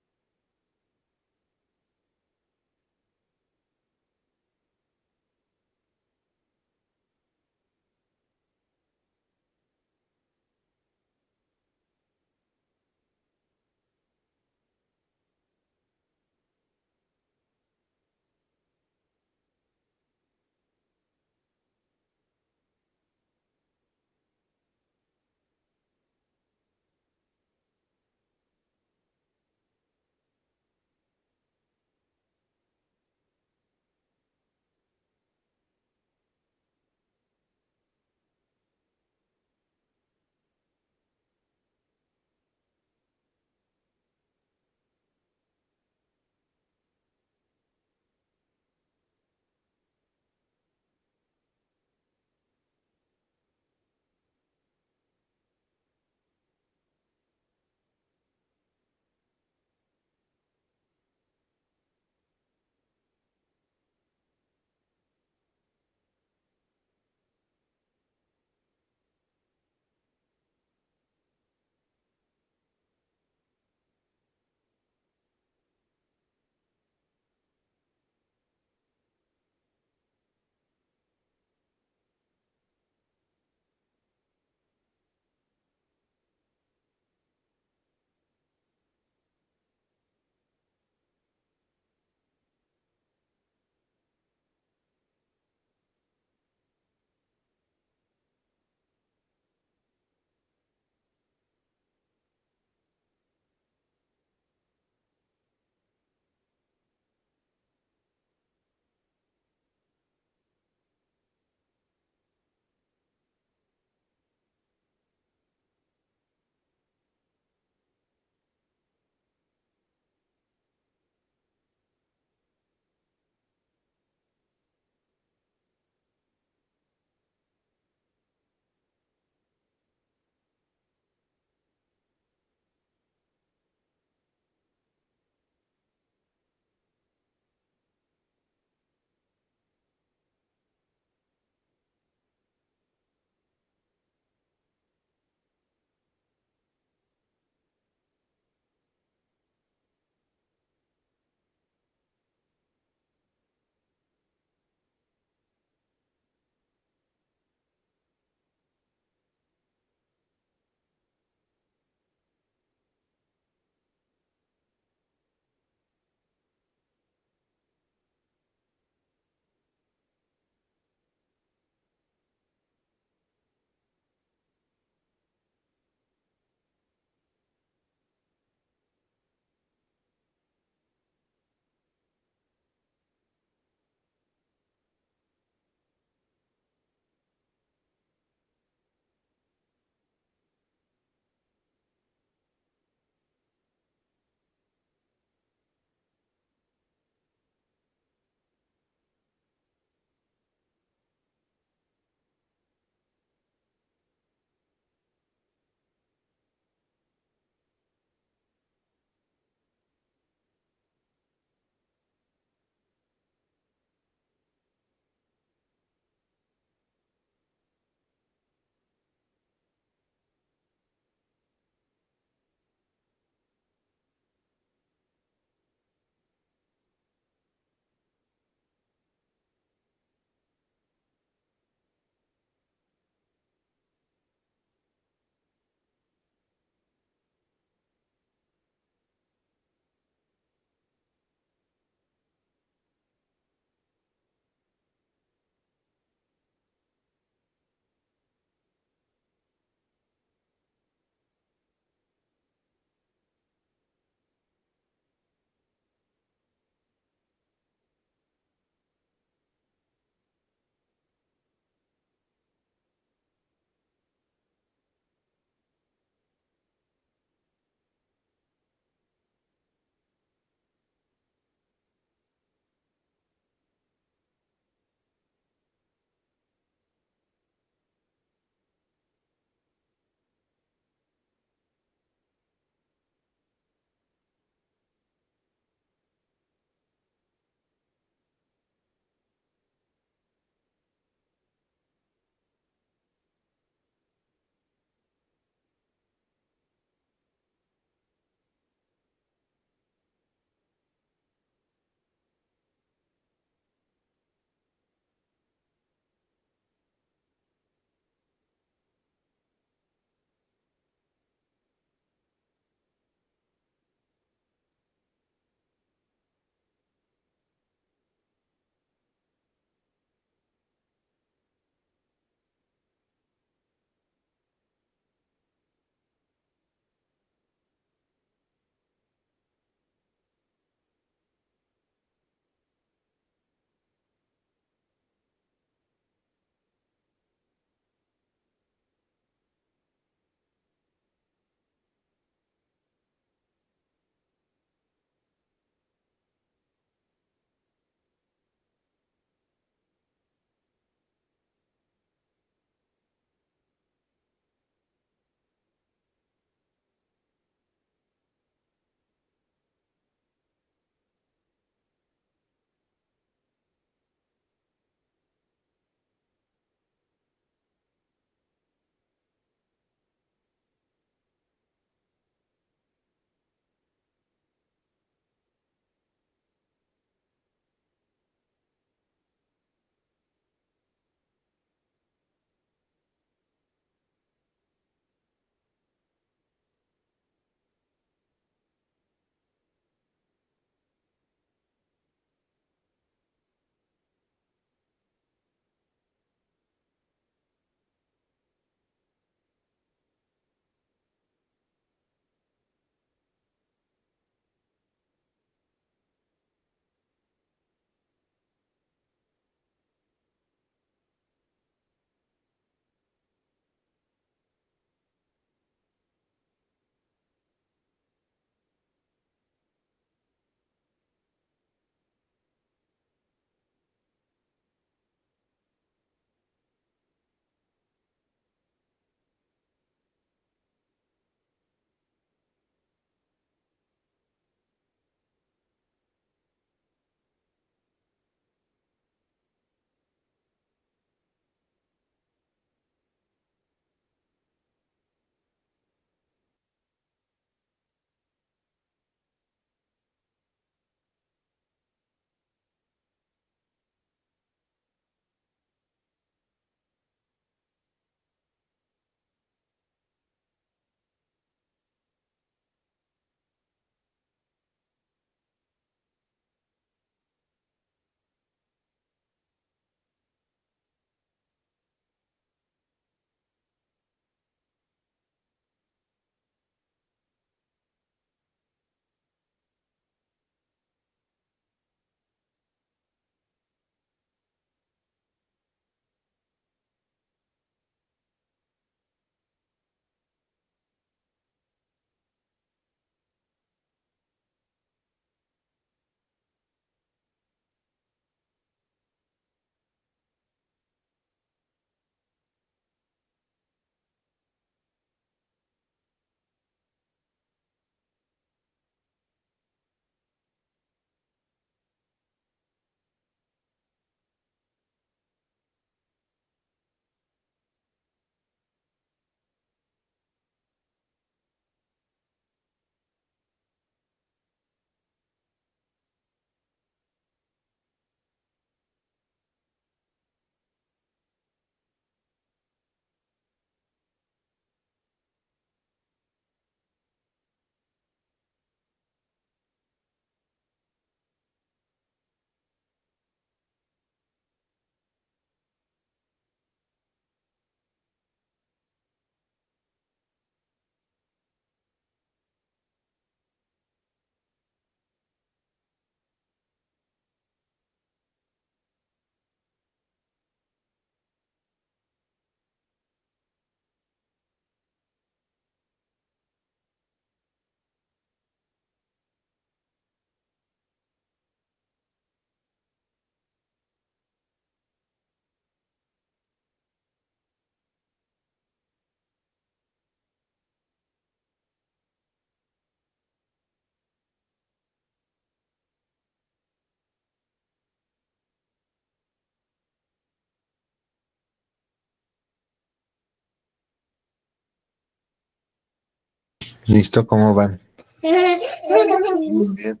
¿Listo? ¿Cómo van? Muy bien.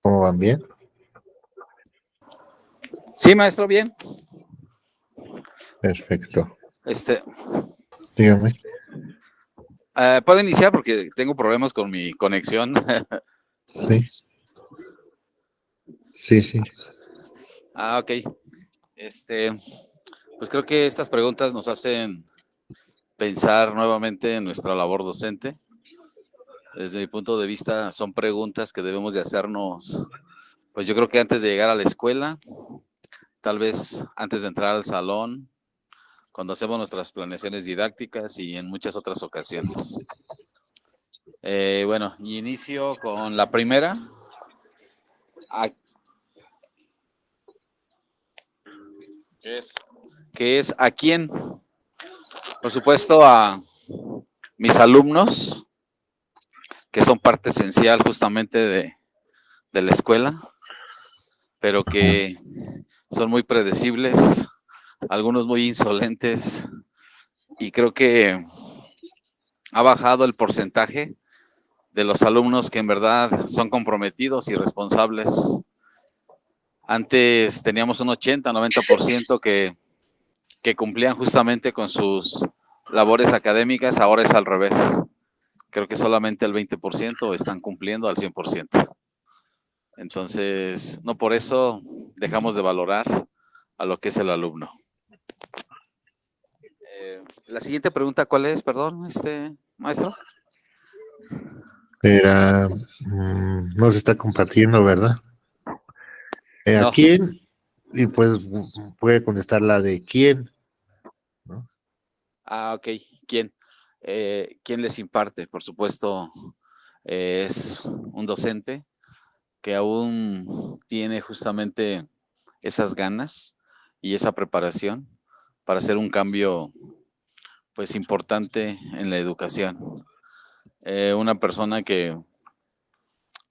¿Cómo van? ¿Bien? Sí, maestro, bien. Perfecto. Este, Dígame. puedo iniciar porque tengo problemas con mi conexión. Sí, sí, sí. Ok. Este, pues creo que estas preguntas nos hacen pensar nuevamente en nuestra labor docente. Desde mi punto de vista, son preguntas que debemos de hacernos, pues yo creo que antes de llegar a la escuela, tal vez antes de entrar al salón, cuando hacemos nuestras planeaciones didácticas y en muchas otras ocasiones. Bueno, inicio con la primera. Que es a quién. Por supuesto, a mis alumnos, que son parte esencial justamente de la escuela, pero que son muy predecibles, algunos muy insolentes, y creo que ha bajado el porcentaje de los alumnos que en verdad son comprometidos y responsables. Antes teníamos un 80-90% que cumplían justamente con sus labores académicas, ahora es al revés. Creo que solamente el 20% están cumpliendo al 100%. Entonces, no por eso dejamos de valorar a lo que es el alumno. La siguiente pregunta, ¿cuál es? Perdón, maestro. Era, no se está compartiendo, ¿verdad? ¿A No. quién? Y pues puede contestar la de quién, ¿no? Ok. ¿Quién? ¿Quién les imparte? Por supuesto, es un docente que aún tiene justamente esas ganas y esa preparación para hacer un cambio pues importante en la educación. Una persona que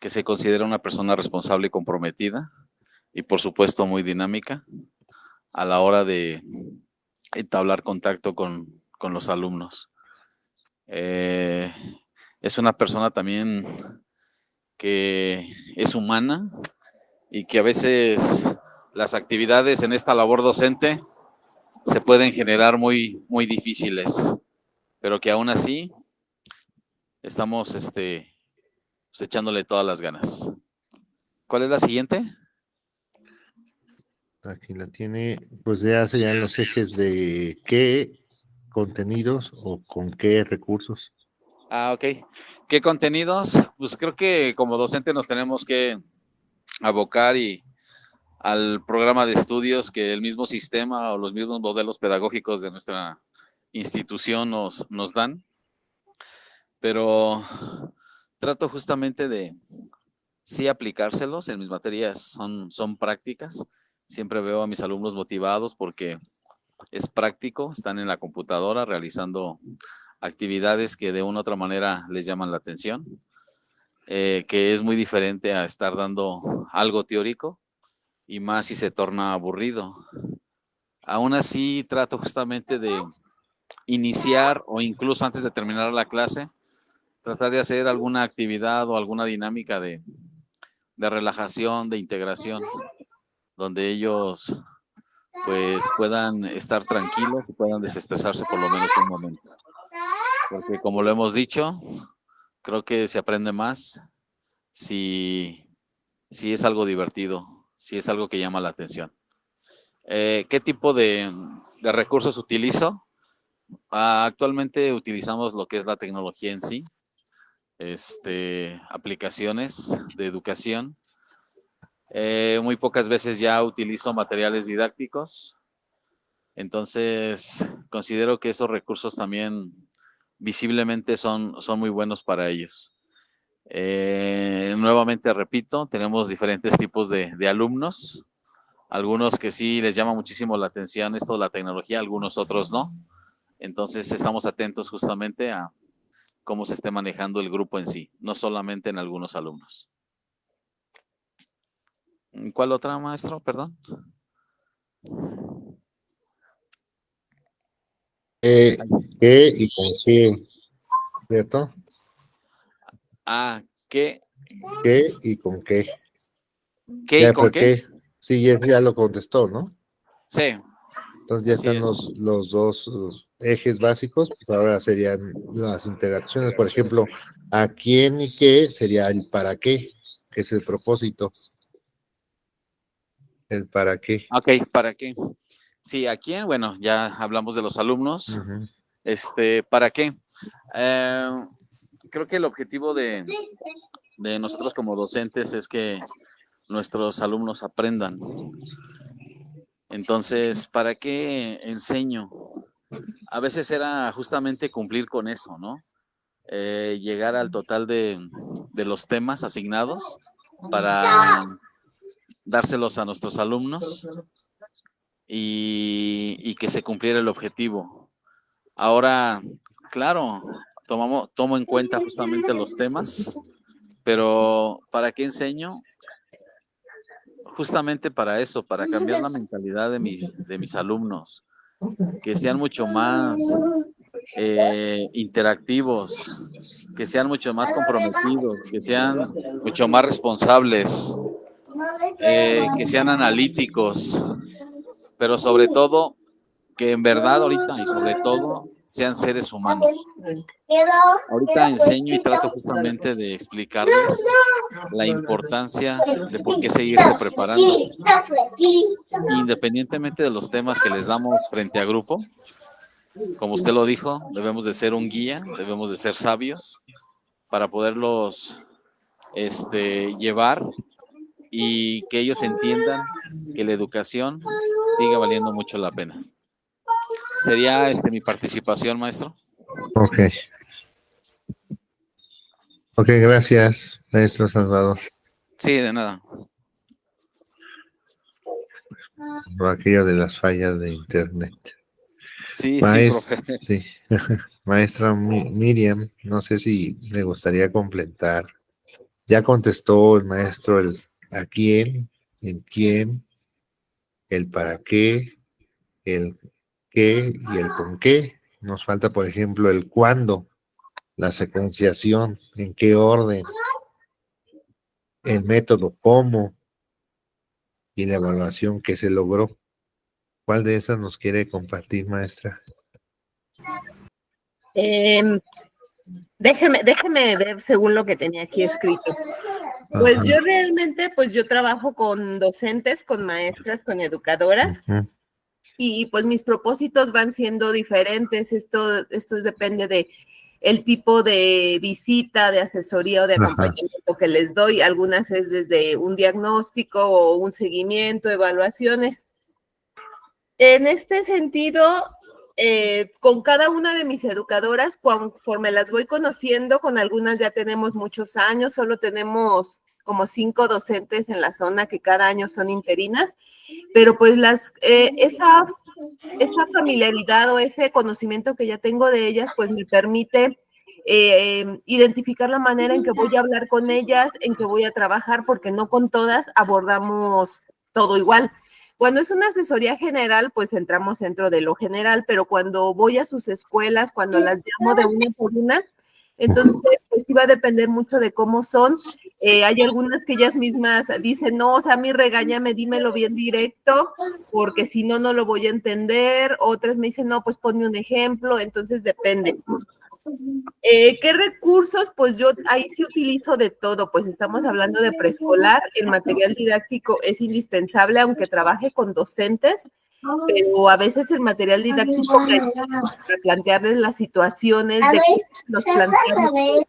se considera una persona responsable y comprometida y por supuesto muy dinámica a la hora de entablar contacto con los alumnos. Eh, es una persona también que es humana y que a veces las actividades en esta labor docente se pueden generar muy, muy difíciles, pero que aún así estamos pues, echándole todas las ganas. ¿Cuál es la siguiente? Aquí la tiene, pues ya serían los ejes de qué contenidos o con qué recursos. Ok. ¿Qué contenidos? Pues creo que como docente nos tenemos que abocar al programa de estudios que el mismo sistema o los mismos modelos pedagógicos de nuestra institución nos dan, pero trato justamente de sí aplicárselos en mis materias, son prácticas. Siempre veo a mis alumnos motivados porque es práctico, están en la computadora realizando actividades que de una u otra manera les llaman la atención, que es muy diferente a estar dando algo teórico y más si se torna aburrido. Aún así, trato justamente de iniciar o incluso antes de terminar la clase, tratar de hacer alguna actividad o alguna dinámica de relajación, de integración, donde ellos pues puedan estar tranquilos y puedan desestresarse por lo menos un momento. Porque como lo hemos dicho, creo que se aprende más si, si es algo divertido, si es algo que llama la atención. ¿Qué tipo de recursos utilizo? Actualmente utilizamos lo que es la tecnología en sí, aplicaciones de educación. Muy pocas veces ya utilizo materiales didácticos, entonces considero que esos recursos también visiblemente son muy buenos para ellos. Nuevamente repito, tenemos diferentes tipos de alumnos, algunos que sí les llama muchísimo la atención esto de la tecnología, algunos otros no. Entonces estamos atentos justamente a cómo se esté manejando el grupo en sí, no solamente en algunos alumnos. ¿Cuál otra, maestro? Perdón. ¿Qué y con qué? ¿Cierto? ¿Qué? ¿Qué y con qué? ¿Qué y Ya, con pero qué? qué. Sí, ya lo contestó, ¿no? Sí, Entonces ya así están es. los dos ejes básicos, pues ahora serían las interacciones. Por ejemplo, ¿a quién y qué sería el para qué? Que es el propósito. El para qué. Ok, ¿para qué? Sí, ¿a quién? Bueno, ya hablamos de los alumnos. Ujú. ¿Para qué? Eh, Creo que el objetivo de nosotros como docentes es que nuestros alumnos aprendan. Entonces, ¿para qué enseño? A veces era justamente cumplir con eso, ¿no? Llegar al total de los temas asignados para dárselos a nuestros alumnos y que se cumpliera el objetivo. Ahora, claro, tomo en cuenta justamente los temas, pero ¿para qué enseño? Justamente para eso, para cambiar la mentalidad de mis alumnos, que sean mucho más interactivos, que sean mucho más comprometidos, que sean mucho más responsables, que sean analíticos, pero sobre todo que en verdad ahorita y sobre todo sean seres humanos. Ahorita enseño y trato justamente de explicarles la importancia de por qué seguirse preparando. Independientemente de los temas que les damos frente a grupo, como usted lo dijo, debemos de ser un guía, debemos de ser sabios para poderlos llevar y que ellos entiendan que la educación sigue valiendo mucho la pena. Sería mi participación, maestro. Ok. Ok, gracias, maestro Salvador. Sí, de nada. Por aquello de las fallas de internet. Sí, sí, profe. Sí. Maestra Miriam, no sé si me gustaría completar. Ya contestó el maestro el a quién, el quién, el para qué, el qué y el con qué. Nos falta, por ejemplo, el cuándo, la secuenciación, en qué orden, el método, cómo y la evaluación que se logró. ¿Cuál de esas nos quiere compartir, maestra? Déjeme ver según lo que tenía aquí escrito. Pues Ajá. yo realmente, pues yo trabajo con docentes, con maestras, con educadoras. Ujú. Y pues mis propósitos van siendo diferentes. Esto depende de el tipo de visita, de asesoría o de Ajá. acompañamiento que les doy. Algunas es desde un diagnóstico o un seguimiento, evaluaciones. En este sentido, con cada una de mis educadoras, conforme las voy conociendo, con algunas ya tenemos muchos años, solo tenemos como 5 docentes en la zona que cada año son interinas, pero pues esa familiaridad o ese conocimiento que ya tengo de ellas, pues me permite identificar la manera en que voy a hablar con ellas, en que voy a trabajar, porque no con todas abordamos todo igual. Cuando es una asesoría general, pues entramos dentro de lo general, pero cuando voy a sus escuelas, cuando las llamo de una por una, entonces pues sí va a depender mucho de cómo son. Hay algunas que ellas mismas dicen, no, o sea, a mí regáñame, dímelo bien directo, porque si no, no lo voy a entender. Otras me dicen, no, pues ponme un ejemplo, entonces depende. ¿Qué recursos? Pues yo ahí sí utilizo de todo, pues estamos hablando de preescolar, el material didáctico es indispensable, aunque trabaje con docentes, pero a veces el material didáctico para plantearles las situaciones de cómo los planteamos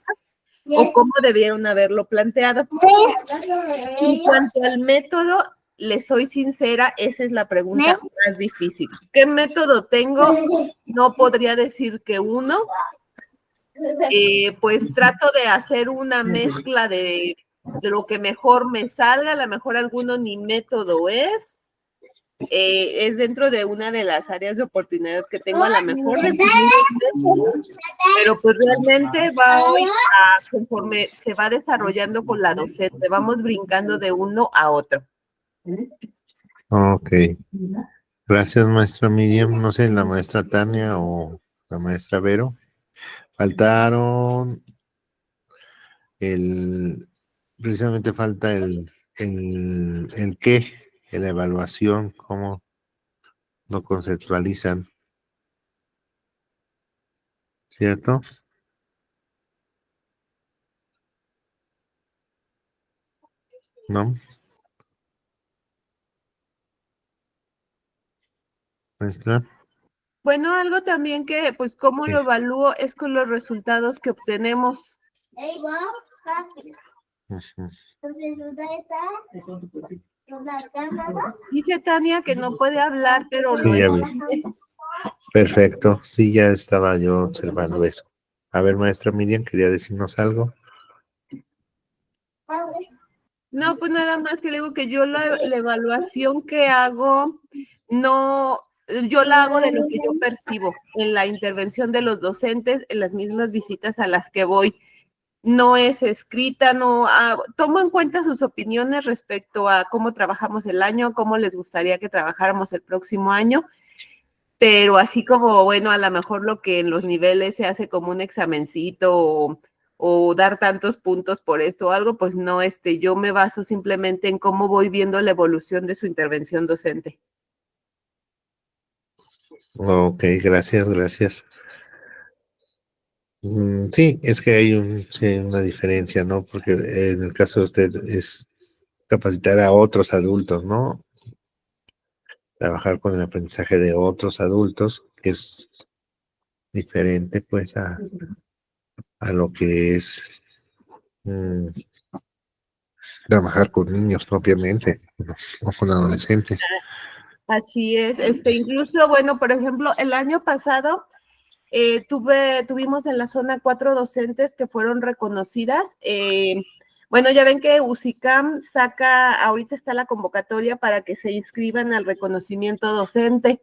o cómo debieron haberlo planteado. En cuanto al método, les soy sincera, esa es la pregunta más difícil. ¿Qué método tengo? No podría decir que uno. Pues trato de hacer una mezcla de lo que mejor me salga, a lo mejor alguno ni método es dentro de una de las áreas de oportunidad que tengo, a lo mejor definir un método, pero pues realmente va hoy conforme se va desarrollando con la docente, vamos brincando de uno a otro. Ok. Gracias, maestra Miriam. No sé, la maestra Tania o la maestra Vero. Faltaron precisamente falta el qué, la evaluación, cómo lo conceptualizan, ¿cierto? ¿No? Maestra. Bueno, algo también que, pues, cómo lo evalúo es con los resultados que obtenemos. Ujú. Dice Tania que no puede hablar, pero Sí, lo ya vi. entiende. Perfecto, sí, ya estaba yo observando eso. A ver, maestra Miriam, ¿quería decirnos algo? No, pues nada más que le digo que yo la evaluación que hago, no, yo la hago de lo que yo percibo en la intervención de los docentes, en las mismas visitas a las que voy. No es escrita, no, tomo en cuenta sus opiniones respecto a cómo trabajamos el año, cómo les gustaría que trabajáramos el próximo año, pero así como, bueno, a lo mejor lo que en los niveles se hace como un examencito o dar tantos puntos por eso o algo, pues no, yo me baso simplemente en cómo voy viendo la evolución de su intervención docente. Ok, gracias, gracias. Sí, es que hay sí, una diferencia, ¿no? Porque en el caso de usted es capacitar a otros adultos, ¿no? Trabajar con el aprendizaje de otros adultos, que es diferente, pues, a lo que es mm, trabajar con niños propiamente, no con adolescentes. Así es, incluso, bueno, por ejemplo, el año pasado tuvimos en la zona 4 docentes que fueron reconocidas. Bueno, ya ven que UCICAM ahorita está la convocatoria para que se inscriban al reconocimiento docente.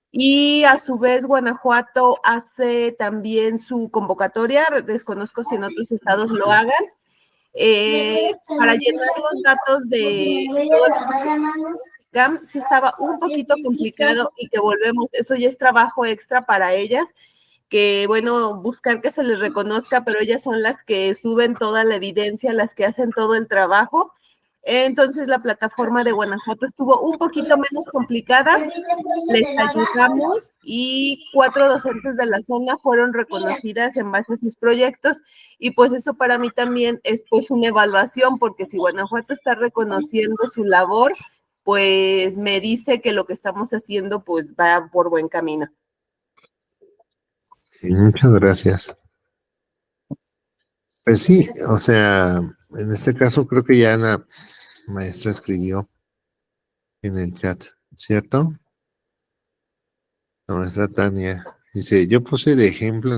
Y a su vez, Guanajuato hace también su convocatoria, desconozco si en otros estados lo hagan, para llenar los datos de todo el GAM sí estaba un poquito complicado y que volvemos, eso ya es trabajo extra para ellas, que bueno, buscar que se les reconozca, pero ellas son las que suben toda la evidencia, las que hacen todo el trabajo. Entonces la plataforma de Guanajuato estuvo un poquito menos complicada, les ayudamos y 4 docentes de la zona fueron reconocidas en base a sus proyectos y pues eso para mí también es pues una evaluación porque si Guanajuato está reconociendo su labor, pues me dice que lo que estamos haciendo pues va por buen camino. Muchas gracias. Pues sí, o sea, en este caso creo que ya la maestra escribió en el chat, ¿cierto? La maestra Tania dice, yo puse de ejemplo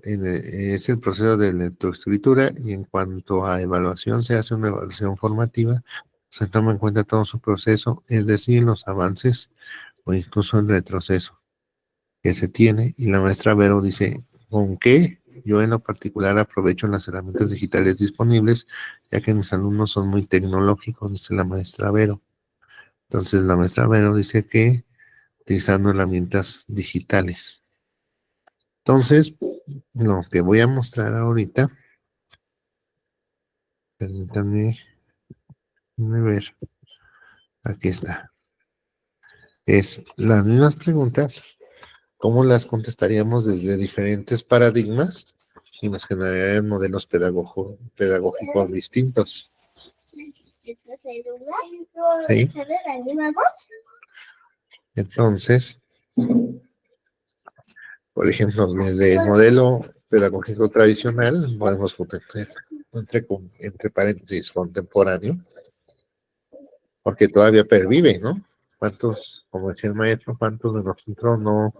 es el proceso de lectoescritura y en cuanto a evaluación se hace una evaluación formativa, se toma en cuenta todo su proceso, es decir, los avances o incluso el retroceso que se tiene. Y la maestra Vero dice, ¿con qué? Yo en lo particular aprovecho las herramientas digitales disponibles, ya que mis alumnos son muy tecnológicos, dice la maestra Vero. Entonces la maestra Vero dice que utilizando herramientas digitales. Entonces, lo que voy a mostrar ahorita, permítanme ver, aquí está, es las mismas preguntas, cómo las contestaríamos desde diferentes paradigmas y nos generarían modelos pedagógicos distintos. ¿Sí? Entonces, por ejemplo, desde el modelo pedagógico tradicional, podemos poner entre paréntesis contemporáneo, porque todavía pervive, ¿no? ¿Cuántos, como decía el maestro, cuántos de nosotros no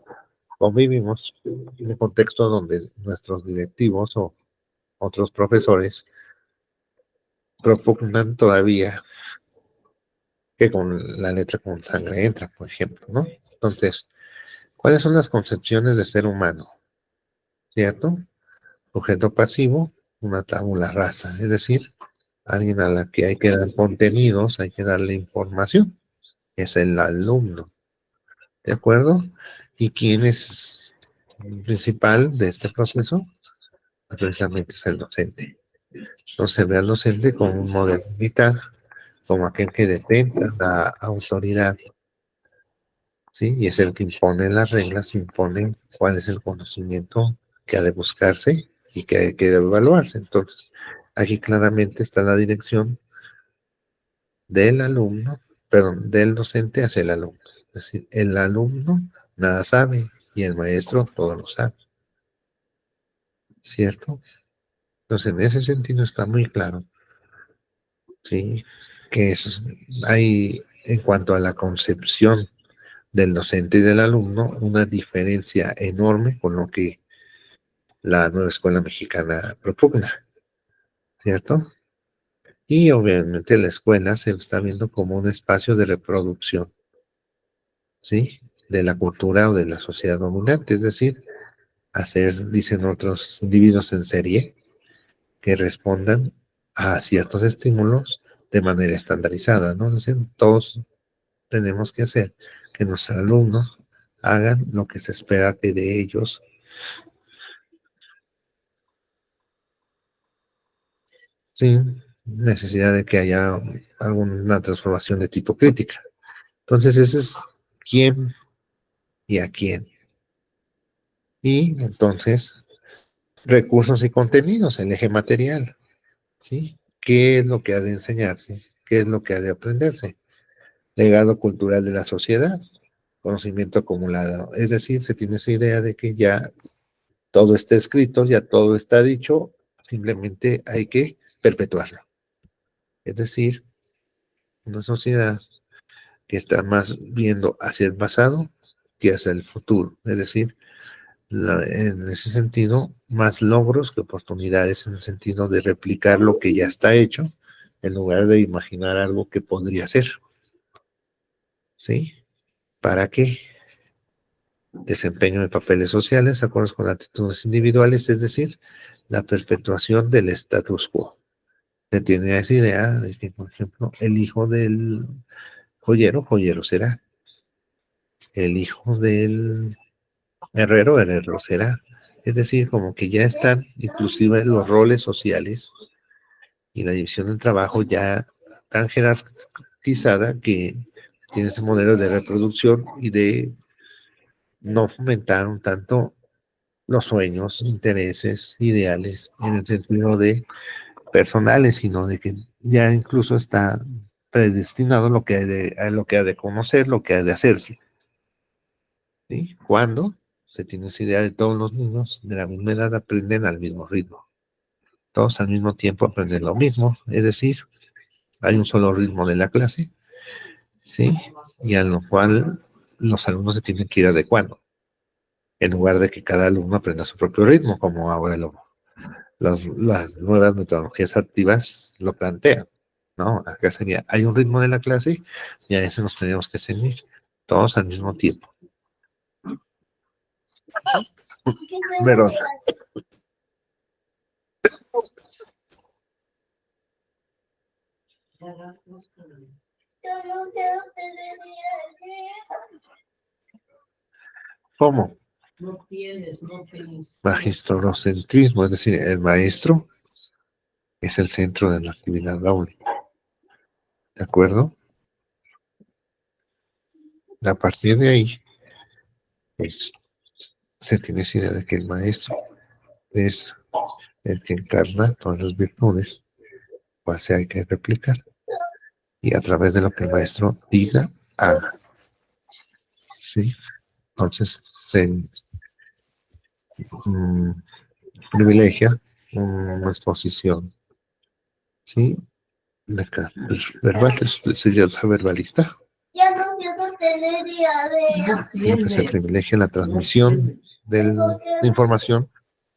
convivimos en un contexto donde nuestros directivos o otros profesores propugnan todavía que con la letra con sangre entra, por ejemplo, ¿no? Entonces, ¿cuáles son las concepciones de ser humano? ¿Cierto? Sujeto pasivo, una tabula rasa, es decir, alguien a la que hay que dar contenidos, hay que darle información, es el alumno, ¿de acuerdo? ¿Y quién es principal de este proceso precisamente es el docente. Entonces se ve al docente como un modelo militar, como aquel que detenta la autoridad, ¿sí? Y es el que impone las reglas, impone cuál es el conocimiento que ha de buscarse y que hay que evaluarse. Entonces, aquí claramente está la dirección del alumno, perdón, del docente hacia el alumno. Es decir, el alumno nada sabe y el maestro todo lo sabe. ¿Cierto? Entonces, en ese sentido está muy claro, ¿sí? Que eso hay, en cuanto a la concepción del docente y del alumno, una diferencia enorme con lo que la nueva escuela mexicana propugna, ¿cierto? Y obviamente la escuela se está viendo como un espacio de reproducción, ¿sí? De la cultura o de la sociedad dominante, es decir, hacer, dicen otros individuos en serie, que respondan a ciertos estímulos de manera estandarizada, ¿no? Es decir, todos tenemos que hacer que nuestros alumnos hagan lo que se espera que de ellos, sin necesidad de que haya alguna transformación de tipo crítica. Entonces, ese es quién y a quién. Y entonces, recursos y contenidos, el eje material, ¿sí? ¿Qué es lo que ha de enseñarse? ¿Qué es lo que ha de aprenderse? Legado cultural de la sociedad, conocimiento acumulado. Es decir, se tiene esa idea de que ya todo está escrito, ya todo está dicho, simplemente hay que perpetuarlo. Es decir, una sociedad que está más viendo hacia el pasado que hacia el futuro. Es decir, en ese sentido, más logros que oportunidades en el sentido de replicar lo que ya está hecho, en lugar de imaginar algo que podría ser. ¿Sí? ¿Para qué? Desempeño de papeles sociales, acuerdos con actitudes individuales, es decir, la perpetuación del status quo. Se tiene esa idea de que, por ejemplo, el hijo del joyero, joyero será. El hijo del herrero, herrero será. Es decir, como que ya están inclusive los roles sociales y la división del trabajo ya tan jerarquizada que tiene ese modelo de reproducción y de no fomentar un tanto los sueños, intereses, ideales en el sentido de personales, sino de que ya incluso está predestinado lo que a lo que ha de conocer, lo que ha de hacerse. ¿Sí? Cuando se tiene esa idea de todos los niños de la misma edad aprenden al mismo ritmo. Todos al mismo tiempo aprenden lo mismo, es decir, hay un solo ritmo de la clase, ¿sí? Y a lo cual los alumnos se tienen que ir adecuando, en lugar de que cada alumno aprenda su propio ritmo, como ahora las nuevas metodologías activas lo plantean, ¿no? Acá sería, hay un ritmo de la clase y a ese nos tenemos que ceñir, todos al mismo tiempo. Pero ¿cómo? Magistrocentrismo, es decir, el maestro es el centro de la actividad aula. ¿De acuerdo? A partir de ahí, pues, se tiene esa idea de que el maestro es el que encarna todas las virtudes, cual se hay que replicar. Y a través de lo que el maestro diga, haga. ¿Sí? Entonces, se privilegia una exposición, ¿sí? Verbal, sería el verbalista. Lo que se privilegia la transmisión de información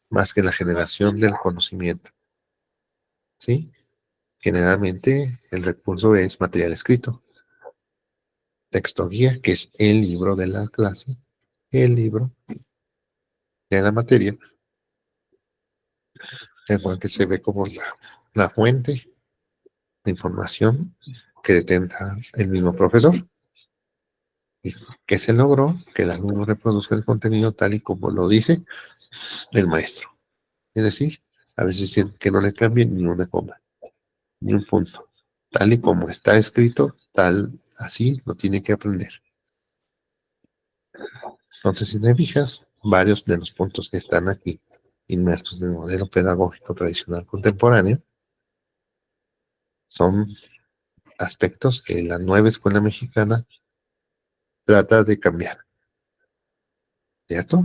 más que la generación del conocimiento. ¿Sí? Generalmente el recurso es material escrito, texto guía, que es el libro de la clase, el libro de la materia, el cual que se ve como la fuente de información que detenta el mismo profesor. Que se logró que el alumno reproduzca el contenido tal y como lo dice el maestro. Es decir, a veces sienten que no le cambien ni una coma, ni un punto. Tal y como está escrito, tal así lo tiene que aprender. Entonces, si te fijas, varios de los puntos que están aquí, inmersos en el modelo pedagógico tradicional contemporáneo, son aspectos que la nueva escuela mexicana trata de cambiar, ¿cierto?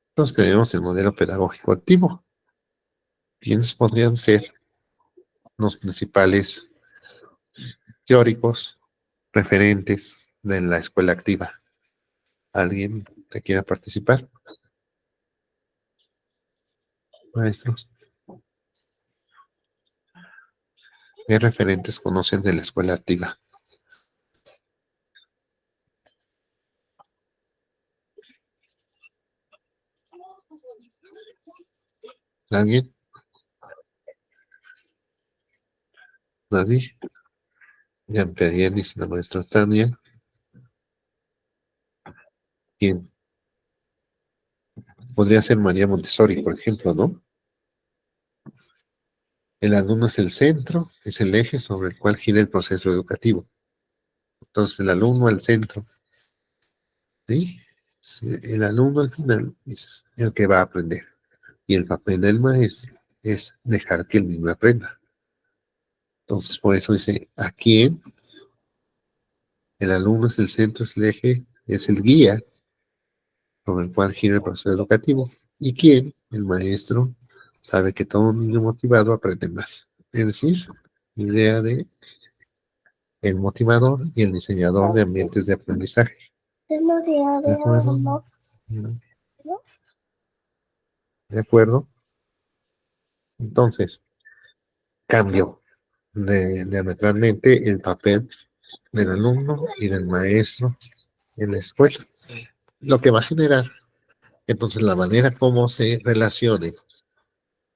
Entonces tenemos el modelo pedagógico activo. ¿Quiénes podrían ser los principales teóricos referentes de la escuela activa? ¿Alguien que quiera participar? Maestros, ¿qué referentes conocen de la escuela activa? ¿Alguien? ¿Nadie? Ya pedí, dice la maestra Tania. ¿Quién? Podría ser María Montessori, por ejemplo, ¿no? El alumno es el centro, es el eje sobre el cual gira el proceso educativo. Entonces, el alumno al centro, ¿sí? Sí, el alumno al final es el que va a aprender. Y el papel del maestro es dejar que el niño aprenda. Entonces, por eso dice, ¿a quién? El alumno es el centro, es el eje, es el guía sobre el cual gira el proceso educativo. ¿Y quién? El maestro sabe que todo niño motivado aprende más. Es decir, la idea de el motivador y el diseñador de ambientes de aprendizaje. ¿De acuerdo? ¿De acuerdo? Entonces, cambio diametralmente el papel del alumno y del maestro en la escuela. Lo que va a generar, entonces, la manera como se relacione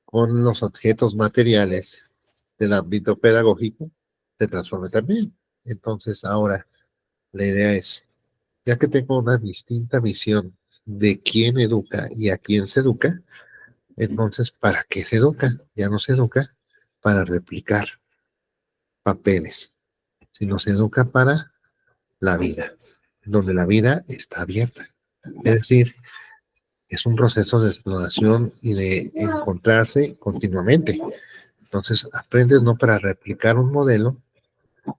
con los objetos materiales del ámbito pedagógico se transforme también. Entonces, ahora, la idea es, ya que tengo una distinta visión de quién educa y a quién se educa, entonces, ¿para qué se educa? Ya no se educa para replicar papeles, sino se educa para la vida, donde la vida está abierta. Es decir, es un proceso de exploración y de encontrarse continuamente. Entonces, aprendes no para replicar un modelo,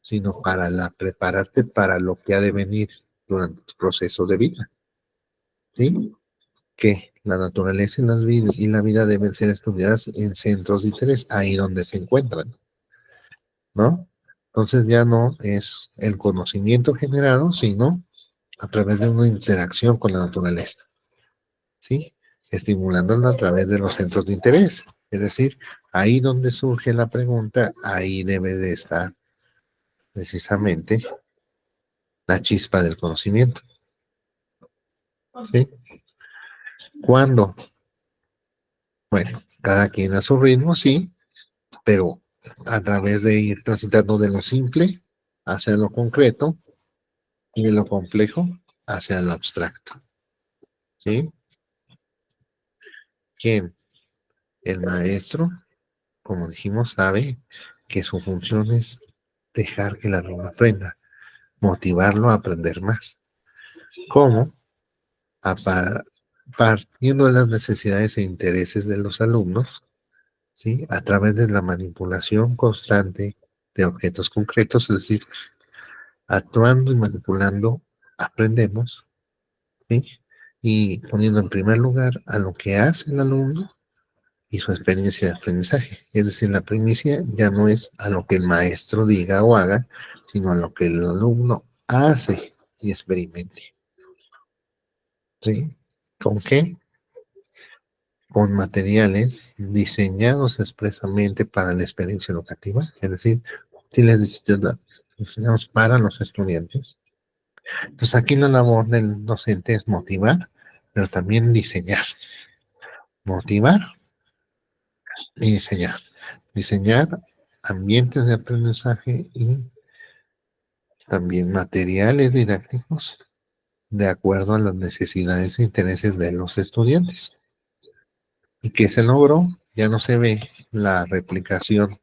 sino para prepararte para lo que ha de venir durante tu proceso de vida. ¿Sí? Que la naturaleza y la vida deben ser estudiadas en centros de interés, ahí donde se encuentran, ¿no? Entonces ya no es el conocimiento generado, sino a través de una interacción con la naturaleza, ¿sí? Estimulándola a través de los centros de interés. Es decir, ahí donde surge la pregunta, ahí debe de estar precisamente la chispa del conocimiento, ¿sí? ¿Cuándo? Bueno, cada quien a su ritmo, sí, pero a través de ir transitando de lo simple hacia lo concreto y de lo complejo hacia lo abstracto, ¿sí? ¿Quién? El maestro, como dijimos, sabe que su función es dejar que el alumno aprenda, motivarlo a aprender más. ¿Cómo? A partiendo de las necesidades e intereses de los alumnos, ¿sí? A través de la manipulación constante de objetos concretos, es decir, actuando y manipulando, aprendemos, ¿sí? Y poniendo en primer lugar a lo que hace el alumno y su experiencia de aprendizaje. Es decir, la primicia ya no es a lo que el maestro diga o haga, sino a lo que el alumno hace y experimente. ¿Sí? ¿Con qué? Con materiales diseñados expresamente para la experiencia educativa, es decir, útiles diseñados para los estudiantes. Entonces aquí la labor del docente es motivar, pero también diseñar. Motivar y diseñar. Diseñar ambientes de aprendizaje y también materiales didácticos de acuerdo a las necesidades e intereses de los estudiantes. ¿Y qué se logró? Ya no se ve la replicación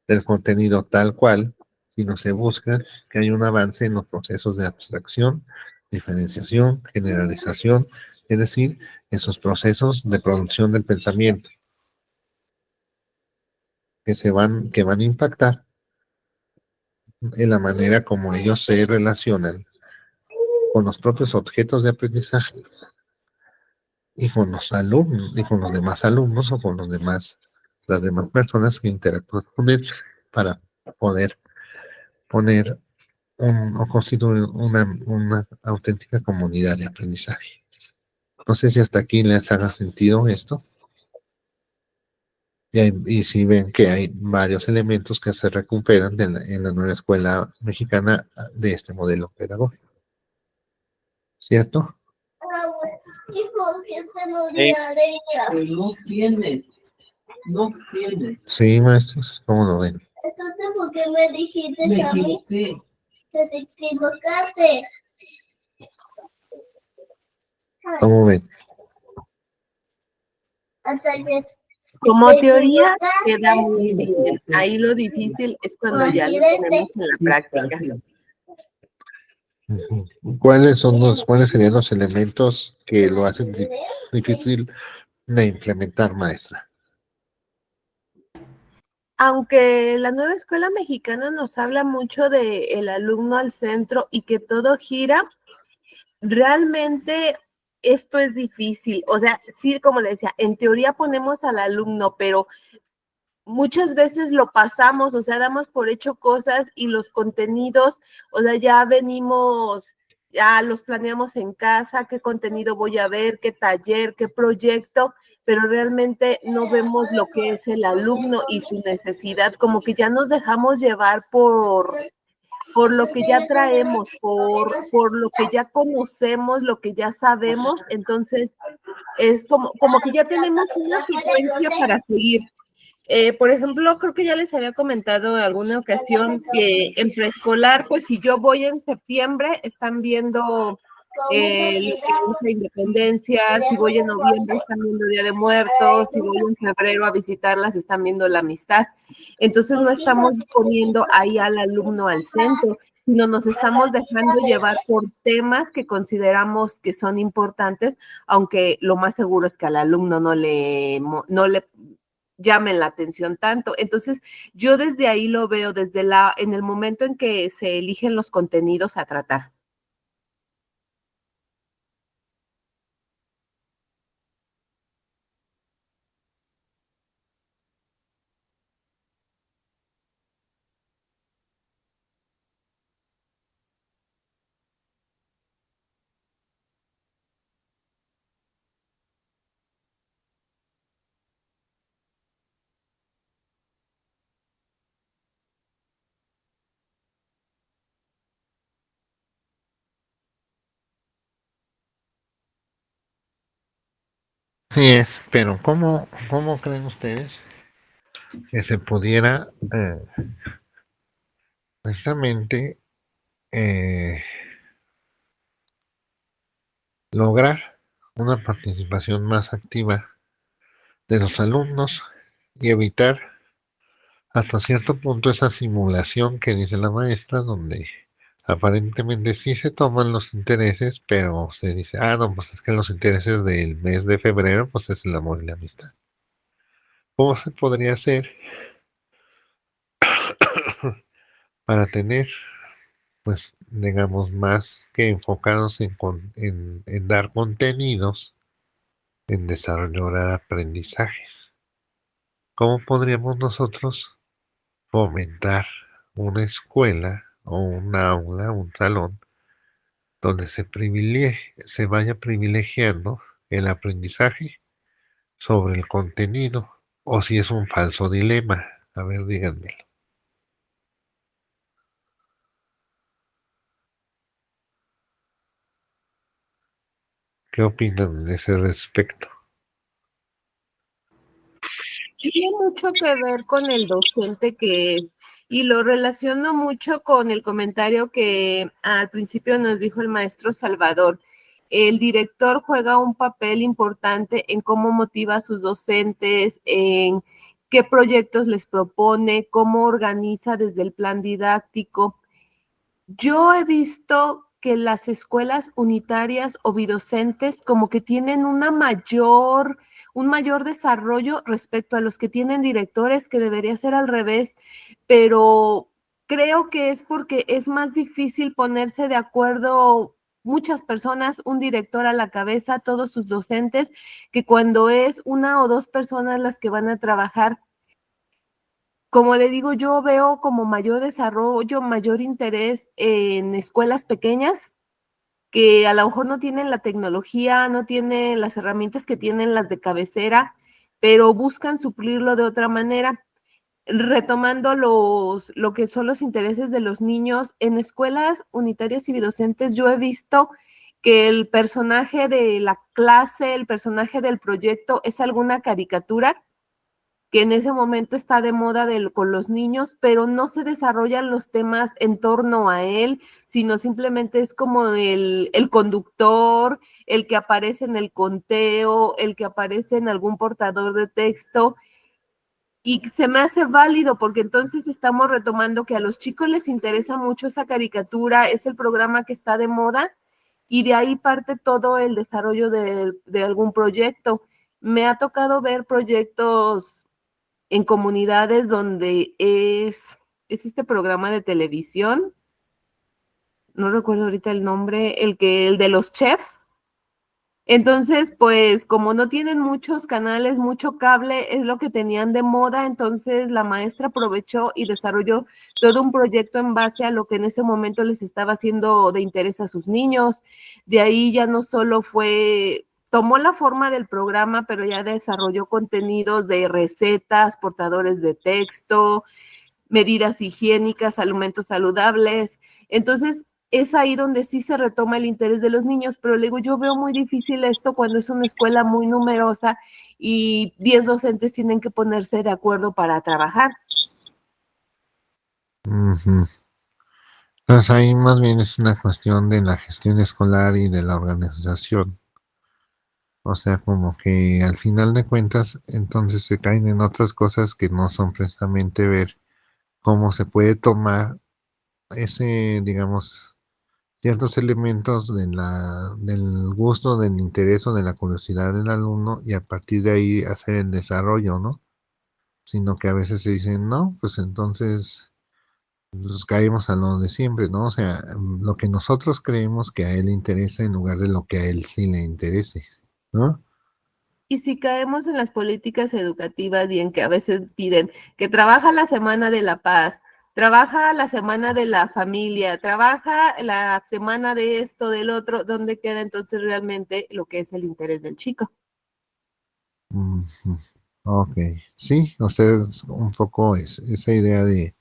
del contenido tal cual, sino se busca que haya un avance en los procesos de abstracción, diferenciación, generalización, es decir, esos procesos de producción del pensamiento que van a impactar en la manera como ellos se relacionan con los propios objetos de aprendizaje y con los alumnos y con los demás alumnos o con las demás personas que interactúan con él para poder poner o constituir una auténtica comunidad de aprendizaje. No sé si hasta aquí les haga sentido esto. Y si ven que hay varios elementos que se recuperan en la nueva escuela mexicana de este modelo pedagógico. ¿Cierto? No tiene, no tiene. Sí, maestros, ¿cómo lo ven? Entonces, ¿por qué me dijiste Me a mí equivoqué. que te equivocaste? ¿Cómo ven? Hasta que Como te teoría equivocaste. queda muy Sí, me bien. equivoqué. Ahí lo difícil es cuando ya lo Accidente. tenemos en la Sí, práctica. tranquila. ¿Cuáles serían los elementos que lo hacen difícil de implementar, maestra? Aunque la nueva escuela mexicana nos habla mucho de el alumno al centro y que todo gira, realmente esto es difícil. O sea, sí, como le decía, en teoría ponemos al alumno, pero muchas veces lo pasamos, o sea, damos por hecho cosas y los contenidos, o sea, ya venimos, ya los planeamos en casa, qué contenido voy a ver, qué taller, qué proyecto, pero realmente no vemos lo que es el alumno y su necesidad, como que ya nos dejamos llevar por lo que ya traemos, por lo que ya conocemos, lo que ya sabemos, entonces es como que ya tenemos una secuencia para seguir. Por ejemplo, creo que ya les había comentado en alguna ocasión que en preescolar, pues si yo voy en septiembre, están viendo lo que es la independencia, si voy en noviembre están viendo Día de Muertos, si voy en febrero a visitarlas están viendo la amistad. Entonces no estamos poniendo ahí al alumno al centro, sino nos estamos dejando llevar por temas que consideramos que son importantes, aunque lo más seguro es que al alumno no le llamen la atención tanto. Entonces, yo desde ahí lo veo, en el momento en que se eligen los contenidos a tratar. Sí es, pero ¿cómo creen ustedes que se pudiera precisamente eh, lograr una participación más activa de los alumnos y evitar hasta cierto punto esa simulación que dice la maestra, donde aparentemente sí se toman los intereses, pero se dice, no, pues es que los intereses del mes de febrero, pues es el amor y la amistad. ¿Cómo se podría hacer para tener, pues, digamos, más que enfocados en dar contenidos, en desarrollar aprendizajes? ¿Cómo podríamos nosotros fomentar una escuela o un aula, un salón, donde se vaya privilegiando el aprendizaje sobre el contenido, o si es un falso dilema? A ver, díganmelo. ¿Qué opinan de ese respecto? Tiene mucho que ver con el docente que es, y lo relaciono mucho con el comentario que al principio nos dijo el maestro Salvador. El director juega un papel importante en cómo motiva a sus docentes, en qué proyectos les propone, cómo organiza desde el plan didáctico. Yo he visto que las escuelas unitarias o bidocentes como que tienen un mayor desarrollo respecto a los que tienen directores, que debería ser al revés, pero creo que es porque es más difícil ponerse de acuerdo muchas personas, un director a la cabeza, todos sus docentes, que cuando es una o dos personas las que van a trabajar. Como le digo, yo veo como mayor desarrollo, mayor interés en escuelas pequeñas que a lo mejor no tienen la tecnología, no tienen las herramientas que tienen las de cabecera, pero buscan suplirlo de otra manera. Retomando lo que son los intereses de los niños, en escuelas unitarias y bidocentes yo he visto que el personaje de la clase, el personaje del proyecto es alguna caricatura que en ese momento está de moda con los niños, pero no se desarrollan los temas en torno a él, sino simplemente es como el conductor, el que aparece en el conteo, el que aparece en algún portador de texto. Y se me hace válido porque entonces estamos retomando que a los chicos les interesa mucho esa caricatura, es el programa que está de moda y de ahí parte todo el desarrollo de algún proyecto. Me ha tocado ver proyectos en comunidades donde es este programa de televisión, no recuerdo ahorita el nombre, el de los chefs. Entonces, pues como no tienen muchos canales, mucho cable, es lo que tenían de moda, entonces la maestra aprovechó y desarrolló todo un proyecto en base a lo que en ese momento les estaba haciendo de interés a sus niños. De ahí ya no solo tomó la forma del programa, pero ya desarrolló contenidos de recetas, portadores de texto, medidas higiénicas, alimentos saludables. Entonces, es ahí donde sí se retoma el interés de los niños, pero le digo, yo veo muy difícil esto cuando es una escuela muy numerosa y 10 docentes tienen que ponerse de acuerdo para trabajar. Ujú. Entonces ahí más bien es una cuestión de la gestión escolar y de la organización. O sea, como que al final de cuentas, entonces se caen en otras cosas que no son precisamente ver cómo se puede tomar ese, digamos, ciertos elementos del gusto, del interés o de la curiosidad del alumno y a partir de ahí hacer el desarrollo, ¿no? Sino que a veces se dicen, no, pues entonces pues caemos a lo de siempre, ¿no? O sea, lo que nosotros creemos que a él le interesa en lugar de lo que a él sí le interese, ¿no? Y si caemos en las políticas educativas y en que a veces piden que trabaja la semana de la paz, trabaja la semana de la familia, trabaja la semana de esto, del otro, ¿dónde queda entonces realmente lo que es el interés del chico? Ujú. Ok, sí, o sea, es un poco esa idea de,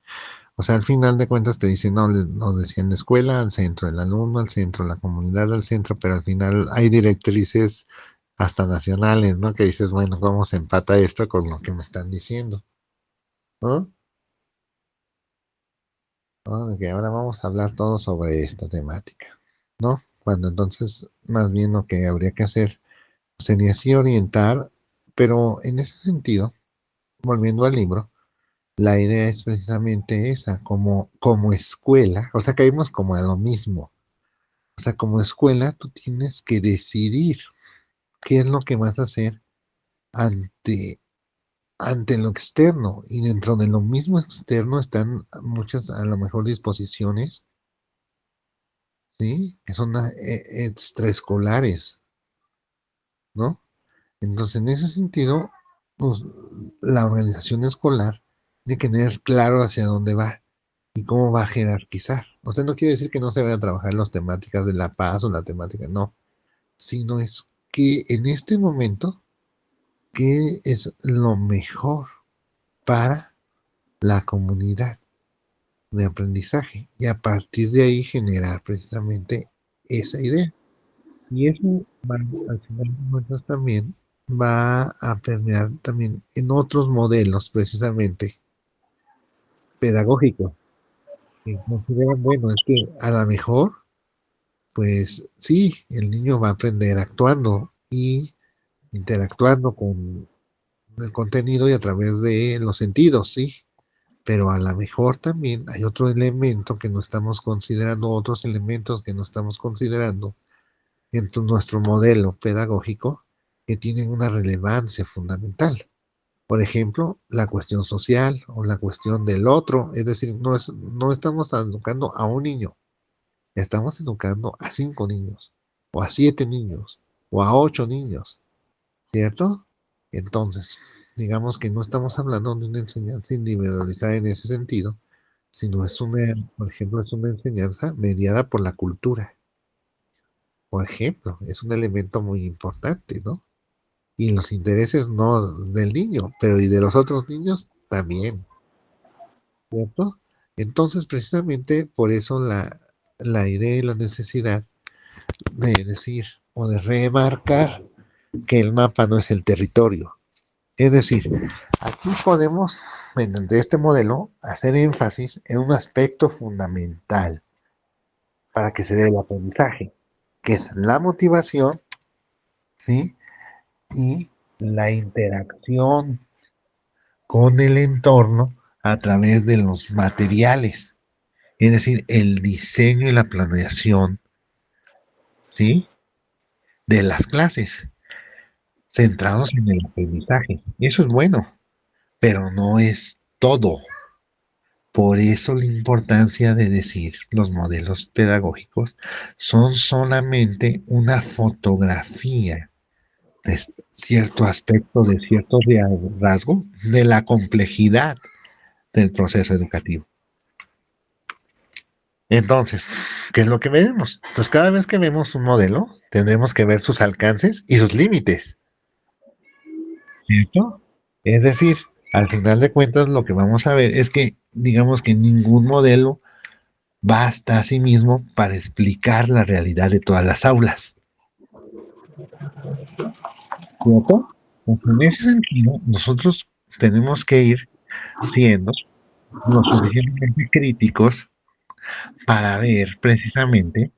o sea, al final de cuentas te dicen, no, nos decían la escuela al centro, el alumno al centro, la comunidad al centro, pero al final hay directrices hasta nacionales, ¿no? Que dices, bueno, ¿cómo se empata esto con lo que me están diciendo? ¿No? ¿No? De que ahora vamos a hablar todo sobre esta temática, ¿no? Cuando entonces, más bien lo que habría que hacer sería así orientar, pero en ese sentido, volviendo al libro, la idea es precisamente esa, como escuela, o sea, caímos como a lo mismo. O sea, como escuela, tú tienes que decidir qué es lo que vas a hacer ante, ante lo externo. Y dentro de lo mismo externo están muchas, a lo mejor, disposiciones, ¿sí? Que son extraescolares, ¿no? Entonces, en ese sentido, pues, la organización escolar tiene que tener claro hacia dónde va y cómo va a jerarquizar. O sea, no quiere decir que no se vayan a trabajar las temáticas de la paz o la temática, no, sino es que en este momento, ¿qué es lo mejor para la comunidad de aprendizaje? Y a partir de ahí generar precisamente esa idea. Y eso va al final de cuentas también va a permear también en otros modelos, precisamente, pedagógicos. Que consideran, bueno, es que a lo mejor, pues sí, el niño va a aprender actuando y interactuando con el contenido y a través de los sentidos, sí. Pero a lo mejor también hay otro elemento que no estamos considerando, otros elementos que no estamos considerando en nuestro modelo pedagógico que tienen una relevancia fundamental. Por ejemplo, la cuestión social o la cuestión del otro, es decir, no estamos educando a un niño, estamos educando a 5 niños, o a 7 niños, o a 8 niños, ¿cierto? Entonces, digamos que no estamos hablando de una enseñanza individualizada en ese sentido, sino por ejemplo, es una enseñanza mediada por la cultura. Por ejemplo, es un elemento muy importante, ¿no? Y los intereses no del niño, pero y de los otros niños también, ¿cierto? Entonces, precisamente por eso la idea y la necesidad de decir o de remarcar que el mapa no es el territorio. Es decir, aquí podemos, mediante este modelo, hacer énfasis en un aspecto fundamental para que se dé el aprendizaje, que es la motivación, ¿sí? Y la interacción con el entorno a través de los materiales, es decir, el diseño y la planeación, ¿sí? De las clases, centrados en el aprendizaje. Eso es bueno, pero no es todo. Por eso la importancia de decir los modelos pedagógicos son solamente una fotografía de cierto aspecto, de cierto rasgo de la complejidad del proceso educativo. Entonces, ¿qué es lo que vemos? Pues cada vez que vemos un modelo, tendremos que ver sus alcances y sus límites, ¿cierto? Es decir, al final de cuentas, lo que vamos a ver es que, digamos que ningún modelo basta a sí mismo para explicar la realidad de todas las aulas, ¿cierto? Pues en ese sentido, nosotros tenemos que ir siendo lo suficientemente críticos para ver precisamente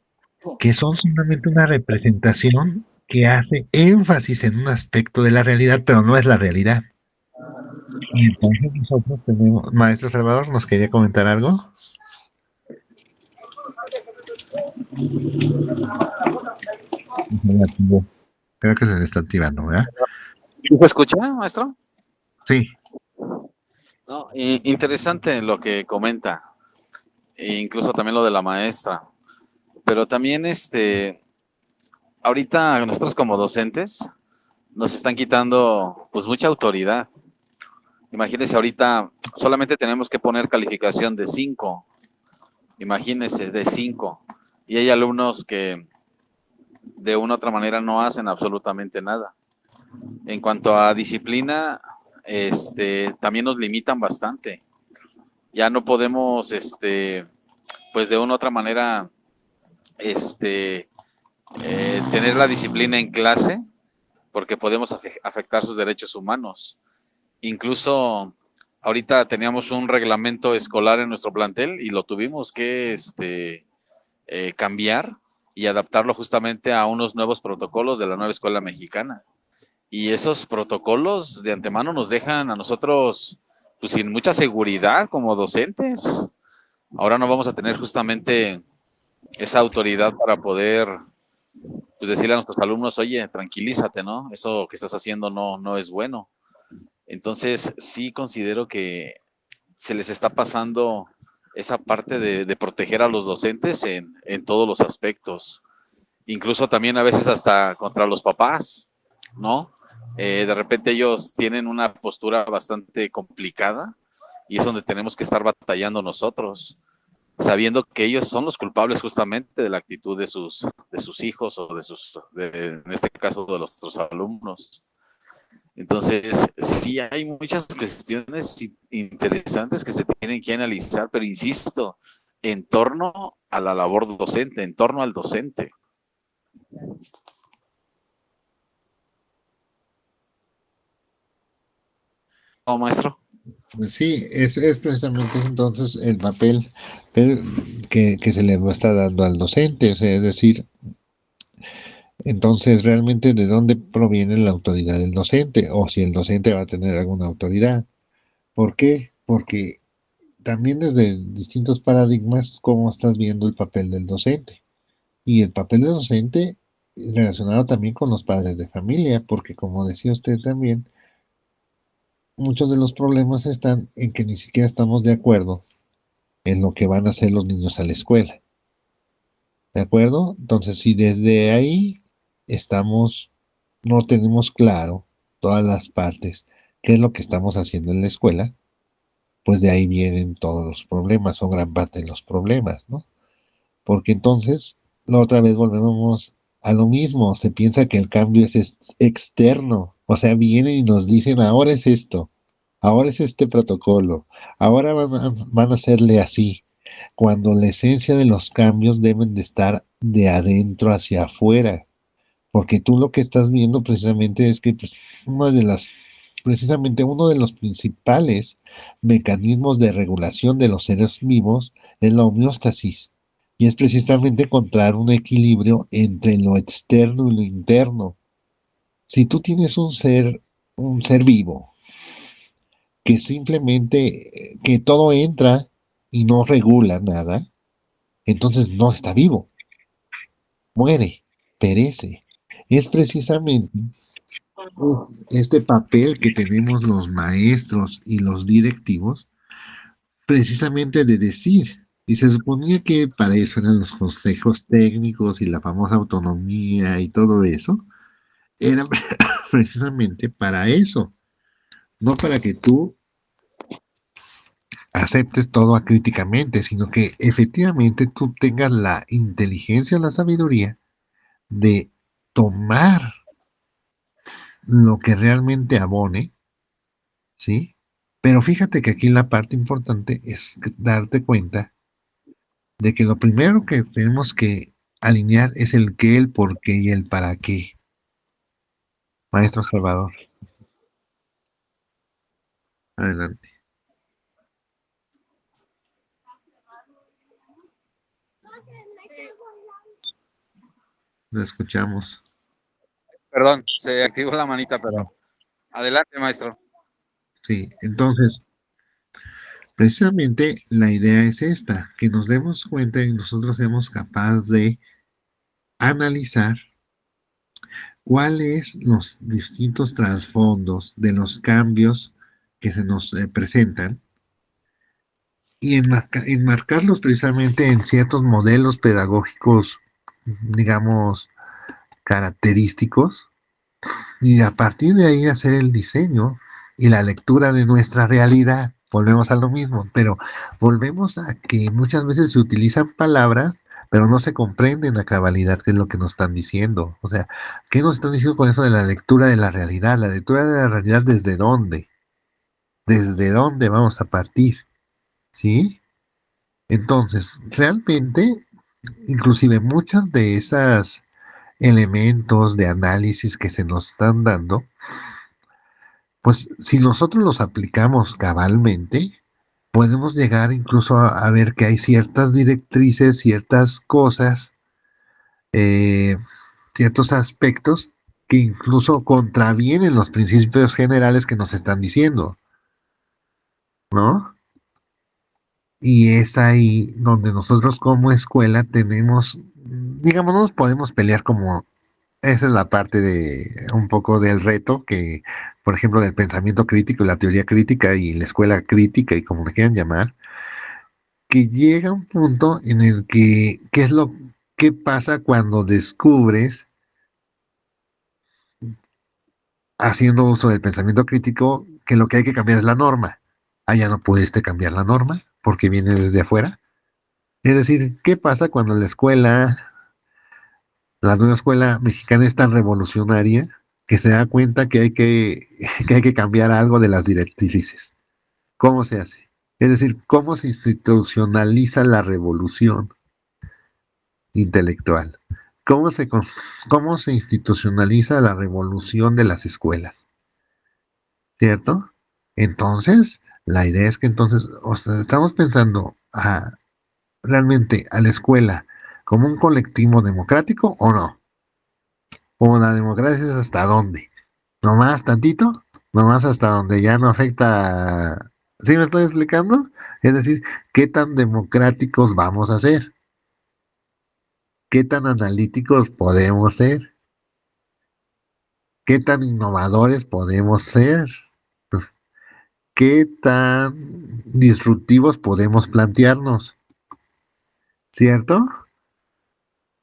que son solamente una representación que hace énfasis en un aspecto de la realidad, pero no es la realidad. Y entonces nosotros tenemos, maestro Salvador, ¿nos quería comentar algo? Creo que se le está activando, ¿verdad? ¿Sí se escucha, maestro? Sí. No, interesante lo que comenta, e incluso también lo de la maestra, pero también ahorita nosotros como docentes nos están quitando pues mucha autoridad. Imagínense, ahorita solamente tenemos que poner calificación de 5, imagínense, de 5, y hay alumnos que de una u otra manera no hacen absolutamente nada. En cuanto a disciplina, también nos limitan bastante. Ya no podemos, pues de una u otra manera, tener la disciplina en clase, porque podemos afectar sus derechos humanos. Incluso ahorita teníamos un reglamento escolar en nuestro plantel y lo tuvimos que cambiar y adaptarlo justamente a unos nuevos protocolos de la nueva escuela mexicana. Y esos protocolos de antemano nos dejan a nosotros pues, sin mucha seguridad como docentes. Ahora no vamos a tener justamente esa autoridad para poder pues, decirle a nuestros alumnos, oye, tranquilízate, ¿no? Eso que estás haciendo no es bueno. Entonces, sí considero que se les está pasando esa parte de proteger a los docentes en todos los aspectos. Incluso también a veces hasta contra los papás, ¿no? De repente ellos tienen una postura bastante complicada y es donde tenemos que estar batallando nosotros, sabiendo que ellos son los culpables justamente de la actitud de sus hijos o en este caso de nuestros alumnos. Entonces, sí hay muchas cuestiones interesantes que se tienen que analizar, pero insisto, en torno a la labor docente, en torno al docente. maestro. Sí, es precisamente entonces el papel que se le va a estar dando al docente, o sea, es decir, entonces realmente de dónde proviene la autoridad del docente o si el docente va a tener alguna autoridad. ¿Por qué? Porque también desde distintos paradigmas, cómo estás viendo el papel del docente. Y el papel del docente relacionado también con los padres de familia, porque como decía usted también, muchos de los problemas están en que ni siquiera estamos de acuerdo en lo que van a hacer los niños a la escuela. ¿De acuerdo? Entonces, si desde ahí estamos, no tenemos claro todas las partes, qué es lo que estamos haciendo en la escuela, pues de ahí vienen todos los problemas, o gran parte de los problemas, ¿no? Porque entonces, la otra vez volvemos a lo mismo, se piensa que el cambio es externo, o sea, vienen y nos dicen, ahora es esto, ahora es este protocolo, ahora van a hacerle así, cuando la esencia de los cambios deben de estar de adentro hacia afuera, porque tú lo que estás viendo precisamente es que pues, precisamente uno de los principales mecanismos de regulación de los seres vivos es la homeostasis, y es precisamente encontrar un equilibrio entre lo externo y lo interno. Si tú tienes un ser vivo, que simplemente, que todo entra y no regula nada, entonces no está vivo, muere, perece. Es precisamente este papel que tenemos los maestros y los directivos, precisamente de decir, y se suponía que para eso eran los consejos técnicos y la famosa autonomía y todo eso, era precisamente para eso, no para que tú aceptes todo acríticamente, sino que efectivamente tú tengas la inteligencia o la sabiduría de tomar lo que realmente abone, ¿sí? Pero fíjate que aquí la parte importante es darte cuenta de que lo primero que tenemos que alinear es el qué, el por qué y el para qué. Maestro Salvador, adelante. Lo escuchamos. Perdón, se activó la manita, pero adelante, maestro. Sí, entonces, precisamente la idea es esta, que nos demos cuenta y nosotros seamos capaces de analizar cuáles los distintos trasfondos de los cambios que se nos presentan y enmarcarlos precisamente en ciertos modelos pedagógicos, digamos, característicos, y a partir de ahí hacer el diseño y la lectura de nuestra realidad. Volvemos a lo mismo, pero volvemos a que muchas veces se utilizan palabras, pero no se comprenden a cabalidad qué es lo que nos están diciendo. O sea, ¿qué nos están diciendo con eso de la lectura de la realidad? La lectura de la realidad, ¿desde dónde? ¿Desde dónde vamos a partir? ¿Sí? Entonces, realmente, inclusive muchas de esas elementos de análisis que se nos están dando, pues si nosotros los aplicamos cabalmente, podemos llegar incluso a ver que hay ciertas directrices, ciertas cosas, eh, ciertos aspectos que incluso contravienen los principios generales que nos están diciendo, ¿no? Y es ahí donde nosotros como escuela tenemos, digamos, no nos podemos pelear como, esa es la parte de un poco del reto que, por ejemplo, del pensamiento crítico, la teoría crítica y la escuela crítica y como le quieran llamar, que llega un punto en el que, qué pasa cuando descubres, haciendo uso del pensamiento crítico, que lo que hay que cambiar es la norma? Ah, ya no pudiste cambiar la norma porque viene desde afuera. Es decir, ¿qué pasa cuando la nueva escuela mexicana es tan revolucionaria que se da cuenta que hay que cambiar algo de las directrices? ¿Cómo se hace? Es decir, ¿cómo se institucionaliza la revolución intelectual? ¿Cómo se institucionaliza la revolución de las escuelas? ¿Cierto? Entonces, la idea es que entonces, o sea, estamos pensando realmente a la escuela como un colectivo democrático o no. O la democracia es hasta dónde. Nomás tantito, nomás hasta donde ya no afecta. ¿Sí me estoy explicando? Es decir, ¿qué tan democráticos vamos a ser? ¿Qué tan analíticos podemos ser? ¿Qué tan innovadores podemos ser? ¿Qué tan disruptivos podemos plantearnos? ¿Cierto?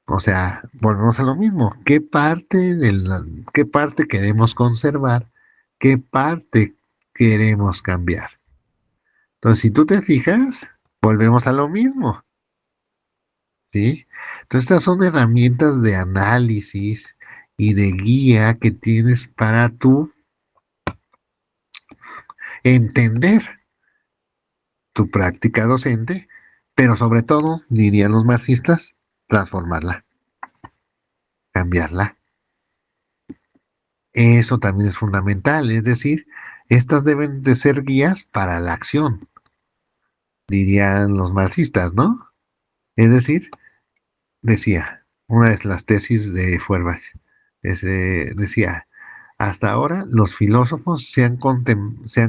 O sea, volvemos a lo mismo. ¿Qué parte queremos conservar? ¿Qué parte queremos cambiar? Entonces, si tú te fijas, volvemos a lo mismo, ¿sí? Entonces, estas son herramientas de análisis y de guía que tienes para tú entender tu práctica docente, pero sobre todo, dirían los marxistas, transformarla, cambiarla. Eso también es fundamental, es decir, estas deben de ser guías para la acción, dirían los marxistas, ¿no? Es decir, decía, una de las tesis de Feuerbach, decía, hasta ahora los filósofos se han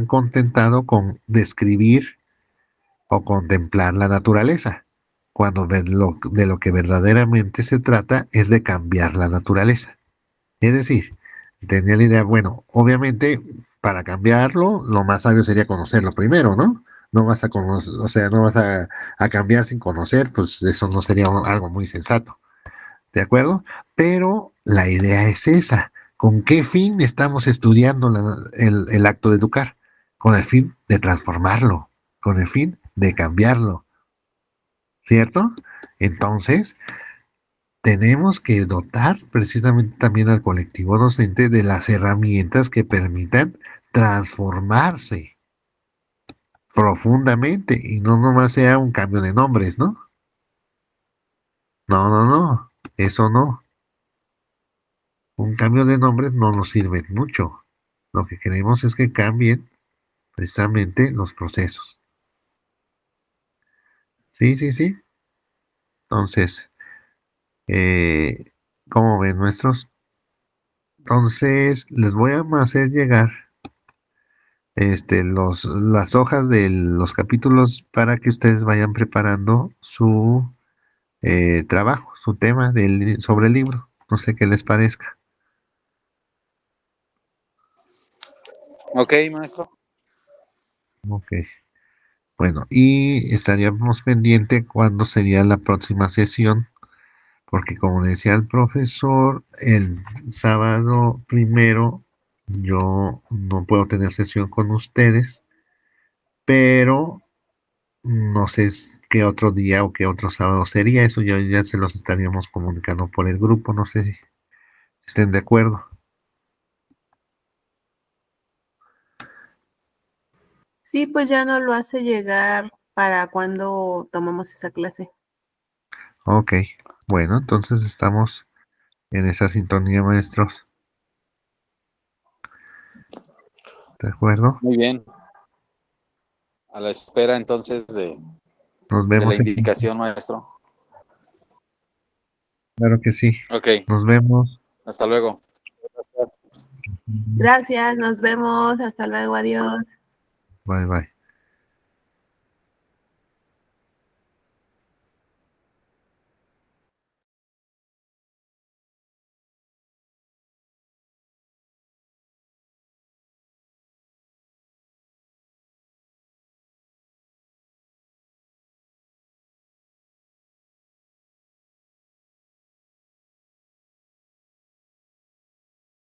contentado con describir o contemplar la naturaleza, cuando de lo que verdaderamente se trata es de cambiar la naturaleza. Es decir, tenía la idea, bueno, obviamente para cambiarlo, lo más sabio sería conocerlo primero, ¿no? No vas a conocer, o sea, no vas a cambiar sin conocer, pues eso no sería algo muy sensato, ¿de acuerdo? Pero la idea es esa. ¿Con qué fin estamos estudiando el acto de educar? Con el fin de transformarlo, con el fin de cambiarlo, ¿cierto? Entonces, tenemos que dotar precisamente también al colectivo docente de las herramientas que permitan transformarse profundamente y no nomás sea un cambio de nombres, ¿no? No, no, no, eso no. Un cambio de nombres no nos sirve mucho. Lo que queremos es que cambien precisamente los procesos. Sí, sí, sí. Entonces, eh, ¿cómo ven nuestros? Entonces, les voy a hacer llegar las hojas de los capítulos para que ustedes vayan preparando su trabajo, su tema sobre el libro. No sé qué les parezca. Ok, maestro. Ok. Bueno, y estaríamos pendiente cuándo sería la próxima sesión, porque como decía el profesor, el sábado primero yo no puedo tener sesión con ustedes, pero no sé qué otro día o qué otro sábado sería, eso ya se los estaríamos comunicando por el grupo, no sé si estén de acuerdo. Sí, pues ya no lo hace llegar para cuando tomamos esa clase. Ok, bueno, entonces estamos en esa sintonía, maestros. ¿De acuerdo? Muy bien. A la espera entonces Nos de la vemos aquí. indicación, maestro. Claro que sí. Ok, Nos vemos. hasta luego. Gracias, nos vemos, hasta luego, adiós. Bye, bye.